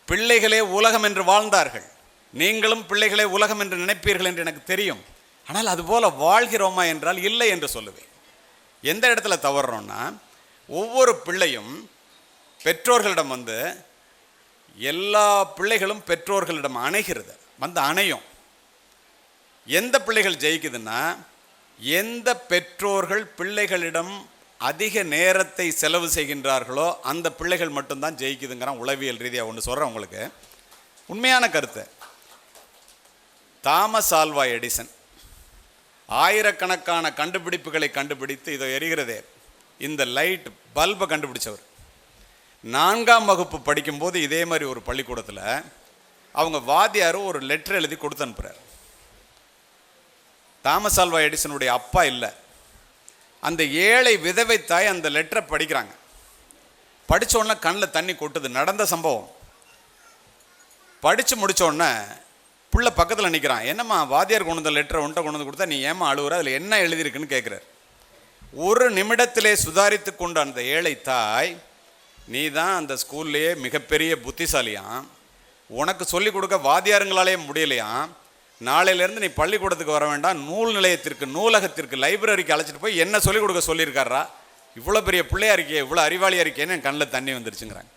பிள்ளைகளே உலகம் என்று வாழ்ந்தார்கள். நீங்களும் பிள்ளைகளே உலகம் என்று நினைப்பீர்கள் என்று எனக்கு தெரியும். ஆனால் அதுபோல் வாழ்கிறோமா என்றால் இல்லை என்று சொல்லுவேன். எந்த இடத்துல தவறுறோம்னா, ஒவ்வொரு பிள்ளையும் பெற்றோர்களிடம் எல்லா பிள்ளைகளும் பெற்றோர்களிடம் அணைகிறது, அணையும். எந்த பிள்ளைகள் ஜெயிக்குதுன்னா, எந்த பெற்றோர்கள் பிள்ளைகளிடம் அதிக நேரத்தை செலவு செய்கின்றார்களோ அந்த பிள்ளைகள் மட்டும்தான் ஜெயிக்குதுங்கிறான் உளவியல் ரீதியாக. ஒன்று சொல்கிறேன் உங்களுக்கு, உண்மையான கருத்து. தாமஸ் ஆல்வா எடிசன் ஆயிரக்கணக்கான கண்டுபிடிப்புகளை கண்டுபிடித்து இதோ எரிகிறதே இந்த லைட் பல்பை கண்டுபிடிச்சவர். 4ஆம் வகுப்பு படிக்கும்போது இதே மாதிரி ஒரு பள்ளிக்கூடத்தில் அவங்க வாத்தியாரும் ஒரு லெட்டர் எழுதி கொடுத்து அனுப்புகிறார். தாமஸ் ஆல்வா எடிசனுடைய அப்பா இல்லை, அந்த ஏழை விதவை தாய் அந்த லெட்டரை படிக்கிறாங்க. படித்தோடனே கண்ணில் தண்ணி கொட்டுது. நடந்த சம்பவம். படித்து முடித்தோடனே புள்ள பக்கத்தில் நிற்கிறான். என்னம்மா வாத்தியார் கொண்டு வந்த லெட்டரை ஒன்றை கொண்டு வந்து கொடுத்தா நீ ஏமா அழுவுற, அதில் என்ன எழுதியிருக்குன்னு கேட்குறார். ஒரு நிமிடத்திலே சுதாரித்து கொண்ட அந்த ஏழை தாய், நீ தான் அந்த ஸ்கூல்லையே மிகப்பெரிய புத்திசாலியாம், உனக்கு சொல்லிக் கொடுக்க வாத்தியாருங்களாலே முடியலையாம், நாளையிலேருந்து நீ பள்ளிக்கூடத்துக்கு வர வேண்டாம், நூல் நிலையத்திற்கு, நூலகத்திற்கு, லைப்ரரிக்கு அழைச்சிட்டு போய் என்ன சொல்லிக் கொடுக்க சொல்லியிருக்காரா, இவ்வளோ பெரிய பிள்ளையா இருக்கே, இவ்வளோ அறிவாளியாக இருக்கேன்னு என் கண்ணில் தண்ணி வந்துருச்சுங்கிறாங்க.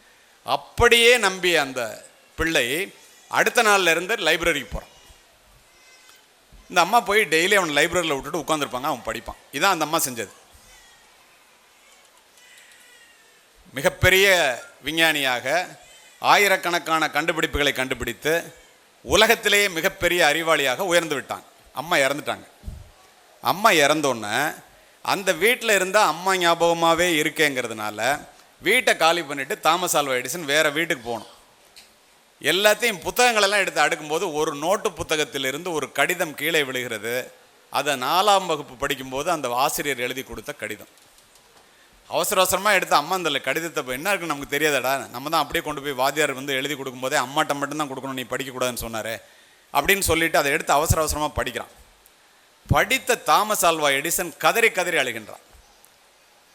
அப்படியே நம்பிய அந்த பிள்ளை அடுத்த நாளில் இருந்து லைப்ரரிக்கு போகிறான். இந்த அம்மா போய் டெய்லி அவன் லைப்ரரியில் விட்டுட்டு உட்காந்துருப்பாங்க, அவன் படிப்பான். இதான் அந்த அம்மா செஞ்சது. மிகப்பெரிய விஞ்ஞானியாக ஆயிரக்கணக்கான கண்டுபிடிப்புகளை கண்டுபிடித்து உலகத்திலேயே மிகப்பெரிய அறிவாளியாக உயர்ந்து விட்டான். அம்மா இறந்துட்டாங்க. அம்மா இறந்தோன்னே அந்த வீட்டில் இருந்தால் அம்மா ஞாபகமாகவே இருக்கேங்கிறதுனால வீட்டை காலி பண்ணிவிட்டு தாமஸ் ஆல்வா எடிசன் வேறு வீட்டுக்கு போகணும். எல்லாத்தையும் புத்தகங்களெல்லாம் எடுத்து அடுக்கும்போது ஒரு நோட்டு புத்தகத்திலிருந்து ஒரு கடிதம் கீழே விழுகிறது. அதை 4ஆம் வகுப்பு படிக்கும்போது அந்த ஆசிரியர் எழுதி கொடுத்த கடிதம். அவசர அவசரமாக எடுத்து அம்மா அந்த கடிதத்தை என்ன இருக்குன்னு நமக்கு தெரியாதடா, நம்ம தான் அப்படியே கொண்டு போய் வாத்தியார் வந்து எழுதி கொடுக்கும்போதே அம்மாட்ட மட்டும்தான் கொடுக்கணும், நீ படிக்கக்கூடாதுன்னு சொன்னார் அப்படின்னு சொல்லிட்டு அதை எடுத்து அவசர அவசரமாக படிக்கிறான். படித்த தாமஸ் ஆல்வா எடிசன் கதறி கதறி அழுகின்றான்.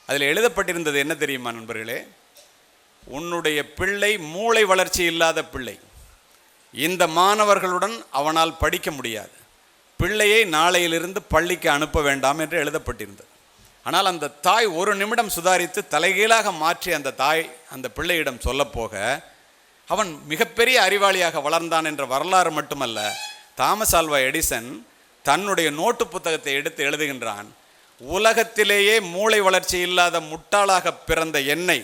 அதில் எழுதப்பட்டிருந்தது என்ன தெரியுமா நண்பர்களே? உன்னுடைய பிள்ளை மூளை வளர்ச்சி இல்லாத பிள்ளை, இந்த மாணவர்களுடன் அவனால் படிக்க முடியாது, பிள்ளையை நாளையிலிருந்து பள்ளிக்கு அனுப்ப வேண்டாம் என்று எழுதப்பட்டிருந்தது. ஆனால் அந்த தாய் ஒரு நிமிடம் சுதாரித்து தலைகீழாக மாற்றி அந்த தாய் அந்த பிள்ளையிடம் சொல்லப்போக அவன் மிகப்பெரிய அறிவாளியாக வளர்ந்தான் என்ற வரலாறு மட்டுமல்ல, தாமஸ் ஆல்வா எடிசன் தன்னுடைய நோட்டு புத்தகத்தை எடுத்து எழுதுகின்றான், உலகத்திலேயே மூளை வளர்ச்சி இல்லாத முட்டாளாக பிறந்த என்னை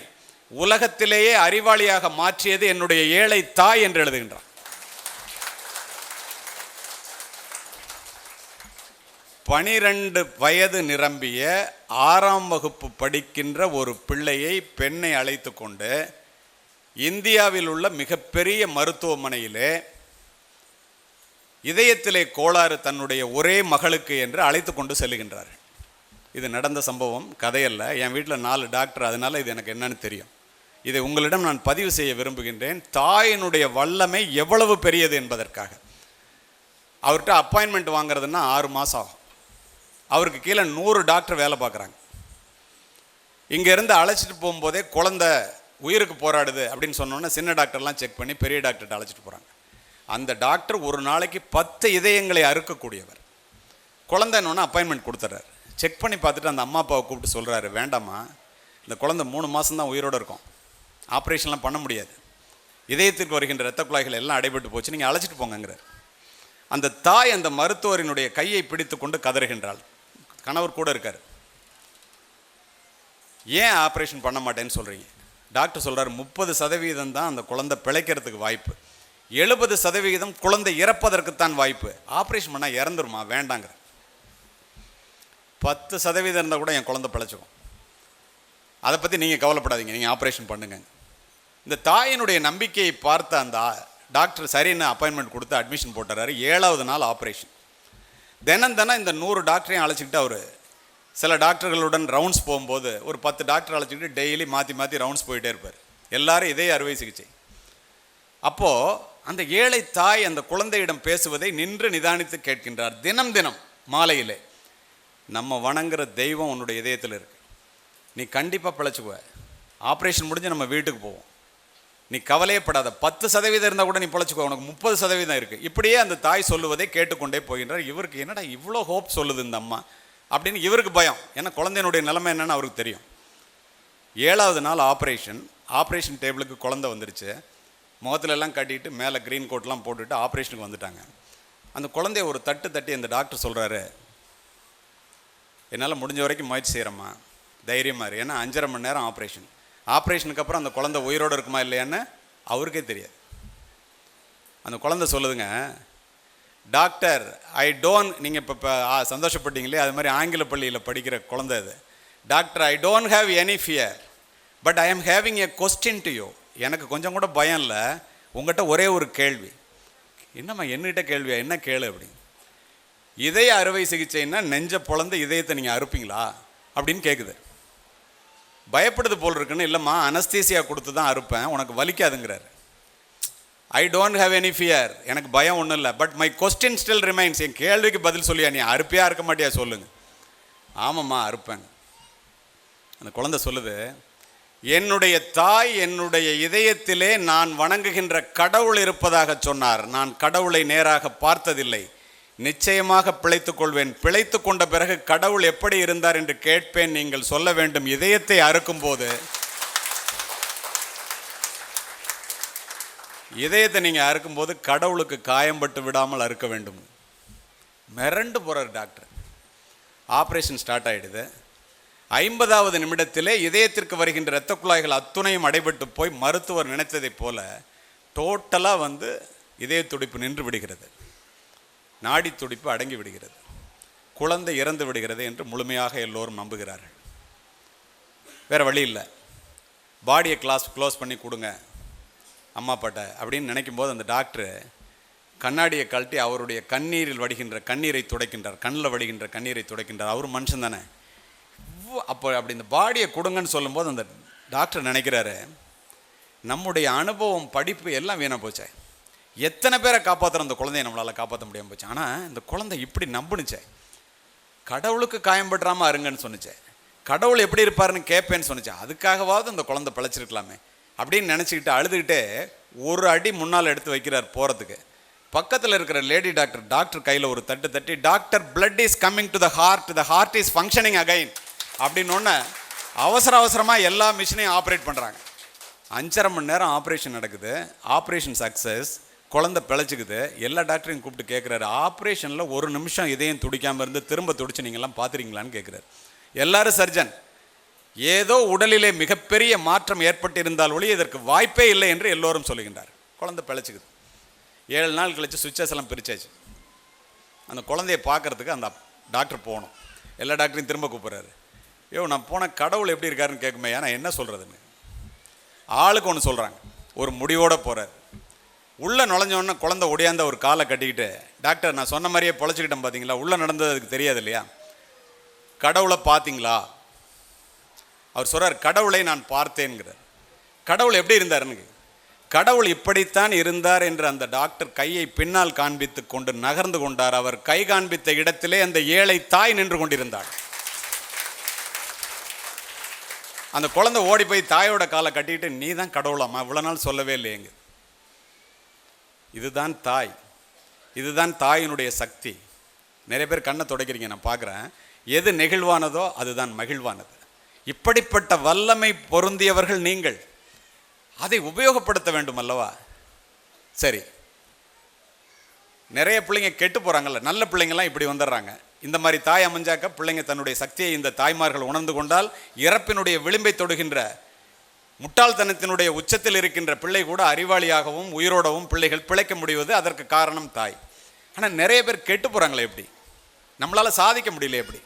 உலகத்திலேயே அறிவாளியாக மாற்றியது என்னுடைய ஏழை தாய் என்று எழுதுகின்றான். 12 வயது நிரம்பிய 6ஆம் வகுப்பு படிக்கின்ற ஒரு பிள்ளையை, பெண்ணை அழைத்து கொண்டு இந்தியாவில் உள்ள மிகப்பெரிய மருத்துவமனையிலே இதயத்திலே கோளாறு தன்னுடைய ஒரே மகளுக்கு என்று அழைத்து கொண்டு செல்லுகின்றார். இது நடந்த சம்பவம், கதையல்ல. என் வீட்டில் 4 டாக்டர், அதனால் இது எனக்கு என்னன்னு தெரியும். இதை உங்களிடம் நான் பதிவு செய்ய விரும்புகின்றேன். தாயினுடைய வல்லமை எவ்வளவு பெரியது என்பதற்காக. அவர்கிட்ட அப்பாயின்மெண்ட் வாங்குறதுன்னா 6 மாதம் ஆகும். அவருக்கு கீழே 100 டாக்டர் வேலை பார்க்குறாங்க. இங்கேருந்து அழைச்சிட்டு போகும்போதே குழந்தை உயிருக்கு போராடுது அப்படின்னு சொன்னோன்னே சின்ன டாக்டர்லாம் செக் பண்ணி பெரிய டாக்டர்கிட்ட அழைச்சிட்டு போகிறாங்க. அந்த டாக்டர் ஒரு நாளைக்கு 10 இதயங்களை அறுக்கக்கூடியவர். குழந்தைன்னு அப்பாயின்மெண்ட் கொடுத்துட்றாரு. செக் பண்ணி பார்த்துட்டு அந்த அம்மா அப்பாவை கூப்பிட்டு சொல்கிறாரு, வேண்டாம்மா, இந்த குழந்தை 3 மாதம்தான் உயிரோடு இருக்கும், ஆப்ரேஷன்லாம் பண்ண முடியாது, இதயத்திற்கு வருகின்ற இரத்த குழாய்கள் எல்லாம் அடைபட்டு போச்சு, நீங்கள் அழைச்சிட்டு போங்கங்கிறார். அந்த தாய் அந்த மருத்துவரினுடைய கையை பிடித்து கொண்டு கதறுகின்றாள். கணவர் கூட இருக்கார். ஏன் ஆப்ரேஷன் பண்ண மாட்டேன்னு சொல்கிறீங்க? டாக்டர் சொல்கிறார், 30% தான் அந்த குழந்தை பிழைக்கிறதுக்கு வாய்ப்பு, 70% குழந்தை இறப்பதற்குத்தான் வாய்ப்பு, ஆப்ரேஷன் பண்ணால் இறந்துருமா, வேண்டாங்கிற. 10% இருந்தால் கூட என் குழந்தை பிழைச்சிக்கும், அதை பற்றி நீங்கள் கவலைப்படாதீங்க, நீங்கள் ஆப்ரேஷன் பண்ணுங்க. இந்த தாயினுடைய நம்பிக்கையை பார்த்த அந்த டாக்டர் சரின்னு அப்பாயின்மெண்ட் கொடுத்து அட்மிஷன் போட்டுறாரு. 7ஆவது நாள் ஆப்ரேஷன். தினம் இந்த 100 டாக்டரையும் அழைச்சிக்கிட்டு அவர் சில டாக்டர்களுடன் ரவுண்ட்ஸ் போகும்போது ஒரு 10 டாக்டர் அழைச்சிக்கிட்டு டெய்லி மாற்றி ரவுண்ட்ஸ் போயிட்டே இருப்பார். எல்லாரும் இதே அறுவை சிகிச்சை. அப்போது அந்த ஏழை தாய் அந்த குழந்தையிடம் பேசுவதை நின்று நிதானித்து கேட்கின்றார். தினம் மாலையிலே, நம்ம வணங்குற தெய்வம் உன்னுடைய இதயத்தில் இருக்கு, நீ கண்டிப்பாக பிழைச்சுக்குவ, ஆப்ரேஷன் முடிஞ்சு நம்ம வீட்டுக்கு போவோம், நீ கவலையப்படாத, 10% இருந்தால் கூட நீ பிழைச்சுக்குவ, உனக்கு 30% இருக்குது. இப்படியே அந்த தாய் சொல்லுவதை கேட்டுக்கொண்டே போகின்றார். இவருக்கு என்னடா இவ்வளோ ஹோப் சொல்லுது இந்த அம்மா அப்படின்னு இவருக்கு பயம். ஏன்னா குழந்தையினுடைய நிலைமை என்னன்னு அவருக்கு தெரியும். 7ஆவது நாள் ஆப்ரேஷன் டேபிளுக்கு குழந்தை வந்துருச்சு. முகத்துலலாம் கட்டிட்டு மேலே க்ரீன் கோட்லாம் போட்டுட்டு ஆப்ரேஷனுக்கு வந்துட்டாங்க. அந்த குழந்தைய ஒரு தட்டி அந்த டாக்டர் சொல்கிறாரு, என்னால் முடிஞ்ச வரைக்கும் முயற்சி செய்கிறேம்மா, தைரியமாக இரு. ஏன்னா 5.5 மணி நேரம் ஆப்ரேஷனுக்கு அப்புறம் அந்த குழந்தை உயிரோடு இருக்குமா இல்லையான்னு அவருக்கே தெரியாது. அந்த குழந்தை சொல்லுதுங்க, டாக்டர் ஐ டோன்ட், நீங்கள் இப்போ சந்தோஷப்பட்டீங்களே அது மாதிரி ஆங்கில பள்ளியில் படிக்கிற குழந்தை அது, doctor I don't have any fear but I am having a question to you. எனக்கு கொஞ்சம் கூட பயம் இல்லை, உங்கள்கிட்ட ஒரே ஒரு கேள்வி. என்னம்மா என்கிட்ட கேள்வியா, என்ன கேளு அப்படி. இதய அறுவை சிகிச்சைன்னா நெஞ்ச பொழந்து இதயத்தை நீங்கள் அறுப்பீங்களா அப்படின்னு கேட்குது. பயப்படுது போல் இருக்குன்னு, இல்லைம்மா அனஸ்தீசியா கொடுத்து தான் அறுப்பேன், உனக்கு வலிக்காதுங்கிறாரு. I don't have any fear, எனக்கு பயம் ஒன்றும் இல்லை, but my question still remains. என் கேள்விக்கு பதில் சொல்லியா, நீ அறுப்பியா இருக்க மாட்டியா சொல்லுங்க. ஆமாம்மா அறுப்பேன். அந்த குழந்தை சொல்லுது, என்னுடைய தாய் என்னுடைய இதயத்திலே நான் வணங்குகின்ற கடவுள் இருப்பதாக சொன்னார். நான் கடவுளை நேராக பார்த்ததில்லை, நிச்சயமாக பிழைத்துக் கொள்வேன். பிழைத்து கொண்ட பிறகு கடவுள் எப்படி இருந்தார் என்று கேட்பேன். நீங்கள் சொல்ல வேண்டும். இதயத்தை அறுக்கும் போது இதயத்தை நீங்கள் அறுக்கும்போது கடவுளுக்கு காயம்பட்டு விடாமல் அறுக்க வேண்டும். மிரண்டு போகிறார் டாக்டர். ஆப்ரேஷன் ஸ்டார்ட் ஆகிடுது. 50வது நிமிடத்திலே இதயத்திற்கு வருகின்ற இரத்த குழாய்கள் அத்துணையும் அடைபட்டு போய் மருத்துவர் நினைத்ததைப் போல டோட்டலாக இதய துடிப்பு நின்று விடுகிறது, நாடி துடிப்பு அடங்கி விடுகிறது, குழந்தை இறந்து விடுகிறது என்று முழுமையாக எல்லோரும் நம்புகிறார்கள். வேறு வழி இல்லை, பாடியை க்ளோஸ் பண்ணி கொடுங்க அம்மா அப்பாட்ட அப்படின்னு நினைக்கும் போது அந்த டாக்டர் கண்ணாடியை கழட்டி அவருடைய கண்ணீரில் வடிகின்ற கண்ணீரை துடைக்கின்றார், கண்ணில் வடிகின்ற கண்ணீரை துடைக்கின்றார். அவரும் மனுஷன் தானே. அப்படி இந்த பாடியை கொடுங்கன்னு சொல்லும்போது அந்த டாக்டர் நினைக்கிறாரு, நம்முடைய அனுபவம் படிப்பு எல்லாம் வீணாக போச்சே, எத்தனை பேரை காப்பாற்றுற அந்த குழந்தைய நம்மளால் காப்பாற்ற முடியாமல் போச்சு. ஆனால் இந்த குழந்தை இப்படி நம்புனுச்சே, கடவுளுக்கு காயம்பட்டுறாமல் அருங்கன்னு சொன்னிச்சே, கடவுள் எப்படி இருப்பாருன்னு கேட்பேன்னு சொன்னிச்சே, அதுக்காகவாவது அந்த குழந்தை பிழைச்சிருக்கலாமே அப்படின்னு நினச்சிக்கிட்டு அழுதுகிட்டே ஒரு அடி முன்னால் எடுத்து வைக்கிறார் போகிறதுக்கு. பக்கத்தில் இருக்கிற லேடி டாக்டர் கையில் ஒரு தட்டு தட்டி, doctor blood is coming to the heart is functioning again அப்படின்னு ஒன்று அவசரமாக எல்லா மிஷினையும் ஆப்ரேட் பண்ணுறாங்க. 5.5 மணி நேரம் ஆப்ரேஷன் நடக்குது. ஆப்ரேஷன் சக்ஸஸ், குழந்தை பிழைச்சிக்குது. எல்லா டாக்டரையும் கூப்பிட்டு கேட்குறாரு, ஆப்ரேஷனில் ஒரு நிமிஷம் இதயம் துடிக்காமல் இருந்து திரும்ப துடிச்சு நீங்கள்லாம் பார்த்துறீங்களான்னு கேட்குறாரு. எல்லாரும் சர்ஜன், ஏதோ உடலிலே மிகப்பெரிய மாற்றம் ஏற்பட்டிருந்தால் ஒளி இதற்கு வாய்ப்பே இல்லை என்று எல்லோரும் சொல்லுகின்றார். குழந்தை பிழைச்சிக்குது. 7 நாள் கழித்து சுவிட்சஸ் எல்லாம் பிரிச்சாச்சு. அந்த குழந்தைய பார்க்குறதுக்கு அந்த டாக்டர் போகணும். எல்லா டாக்டரையும் திரும்ப கூப்பிட்றாரு. நான் போன கடவுள் எப்படி இருக்காருன்னு கேட்குமே, நான் என்ன சொல்கிறதுன்னு ஆளுக்கு ஒன்று சொல்கிறாங்க. ஒரு முடிவோடு போகிறார். உள்ளே நுழைஞ்சோடனே குழந்தை ஒடியாந்த ஒரு காலை கட்டிக்கிட்டு, டாக்டர் நான் சொன்ன மாதிரியே பொழைச்சிக்கிட்டேன் பார்த்தீங்களா, உள்ளே நடந்தது அதுக்கு தெரியாது இல்லையா, கடவுளை பார்த்தீங்களா? அவர் சொல்கிறார், கடவுளை நான் பார்த்தேன்கிறார். கடவுள் எப்படி இருந்தாருன்னு, கடவுள் இப்படித்தான் இருந்தார் என்று அந்த டாக்டர் கையை பின்னால் காண்பித்து கொண்டு நகர்ந்து கொண்டார். அவர் கை காண்பித்த இடத்திலே அந்த ஏழை தாய் நின்று கொண்டிருந்தார். அந்த குழந்தை ஓடி போய் தாயோட காலை கட்டிக்கிட்டு, நீ தான் கடவுளாமா, இவ்வளோ நாள் சொல்லவே இல்லையேங்க. இதுதான் தாய், இதுதான் தாயினுடைய சக்தி. நிறைய பேர் கண்ணை துடைக்கிறீங்க, நான் பார்க்குறேன். எது நெகிழ்வானதோ அதுதான் மகிழ்வானது. இப்படிப்பட்ட வல்லமை பொருந்தியவர்கள் நீங்கள், அதை உபயோகப்படுத்த வேண்டும் அல்லவா? சரி, நிறைய பிள்ளைங்க கெட்டு போகிறாங்கல்ல, நல்ல பிள்ளைங்கள்லாம் இப்படி வந்துடுறாங்க. இந்த மாதிரி தாய் அமைஞ்சாக்க பிள்ளைங்க தன்னுடைய சக்தியை இந்த தாய்மார்கள் உணர்ந்து கொண்டால் இறப்பினுடைய விளிம்பை தொடுகின்ற முட்டாள்தனத்தினுடைய உச்சத்தில் இருக்கின்ற பிள்ளை கூட அறிவாளியாகவும் உயிரோடவும் பிள்ளைகள் பிழைக்க முடிவது அதற்கு காரணம் தாய். ஆனால் நிறைய பேர் கெட்டு போகிறாங்களே, எப்படி நம்மளால் சாதிக்க முடியல? எப்படி?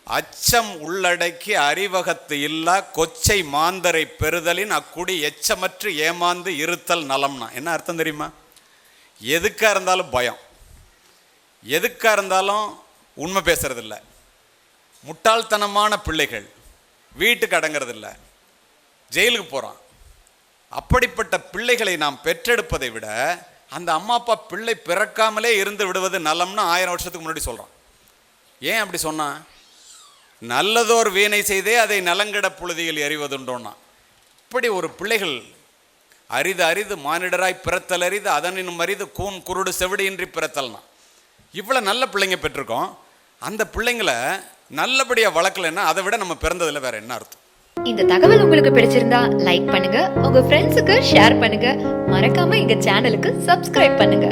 அச்சம் உள்ளடக்கி அறிவகத்து இல்லா கொச்சை மாந்தரை பெறுதலின் அக்குடி எச்சமற்று ஏமாந்து இருத்தல் நலம்னா என்ன அர்த்தம் தெரியுமா? எதுக்காக இருந்தாலும் பயம், எதுக்காக இருந்தாலும் உண்மை பேசுறதில்ல, முட்டாள்தனமான பிள்ளைகள் வீட்டுக்கு அடங்கிறதில்ல, ஜெயிலுக்கு போகிறான். அப்படிப்பட்ட பிள்ளைகளை நாம் பெற்றெடுப்பதை விட அந்த அம்மா அப்பா பிள்ளை பிறக்காமலே இருந்து விடுவது நலம்னு 1000 வருஷத்துக்கு முன்னாடி சொல்கிறான். ஏன் அப்படி சொன்னான்? நல்லதோர் வீணை செய்தே அதை நலங்கட புழுதியில் எறிவதுண்டோன்னா. இப்படி ஒரு பிள்ளைகள் அரிது அரிது மானிடராய் பிறத்தல் அரிது அதனினும் அரிது கூன் குருடு செவிடியின்றி பிறத்தல்னா. இவ்வளோ நல்ல பிள்ளைங்க பெற்றிருக்கோம். அந்த பிள்ளைங்களை நல்லபடியாக வளர்க்கலைன்னா அதை விட நம்ம பிறந்ததில் வேற என்ன அர்த்தம்? இந்த தகவல் உங்களுக்கு பிடிச்சிருந்தா லைக் பண்ணுங்க, உங்க ஃப்ரெண்ட்ஸுக்கு ஷேர் பண்ணுங்க, மறக்காம எங்க சேனலுக்கு சப்ஸ்கிரைப் பண்ணுங்க.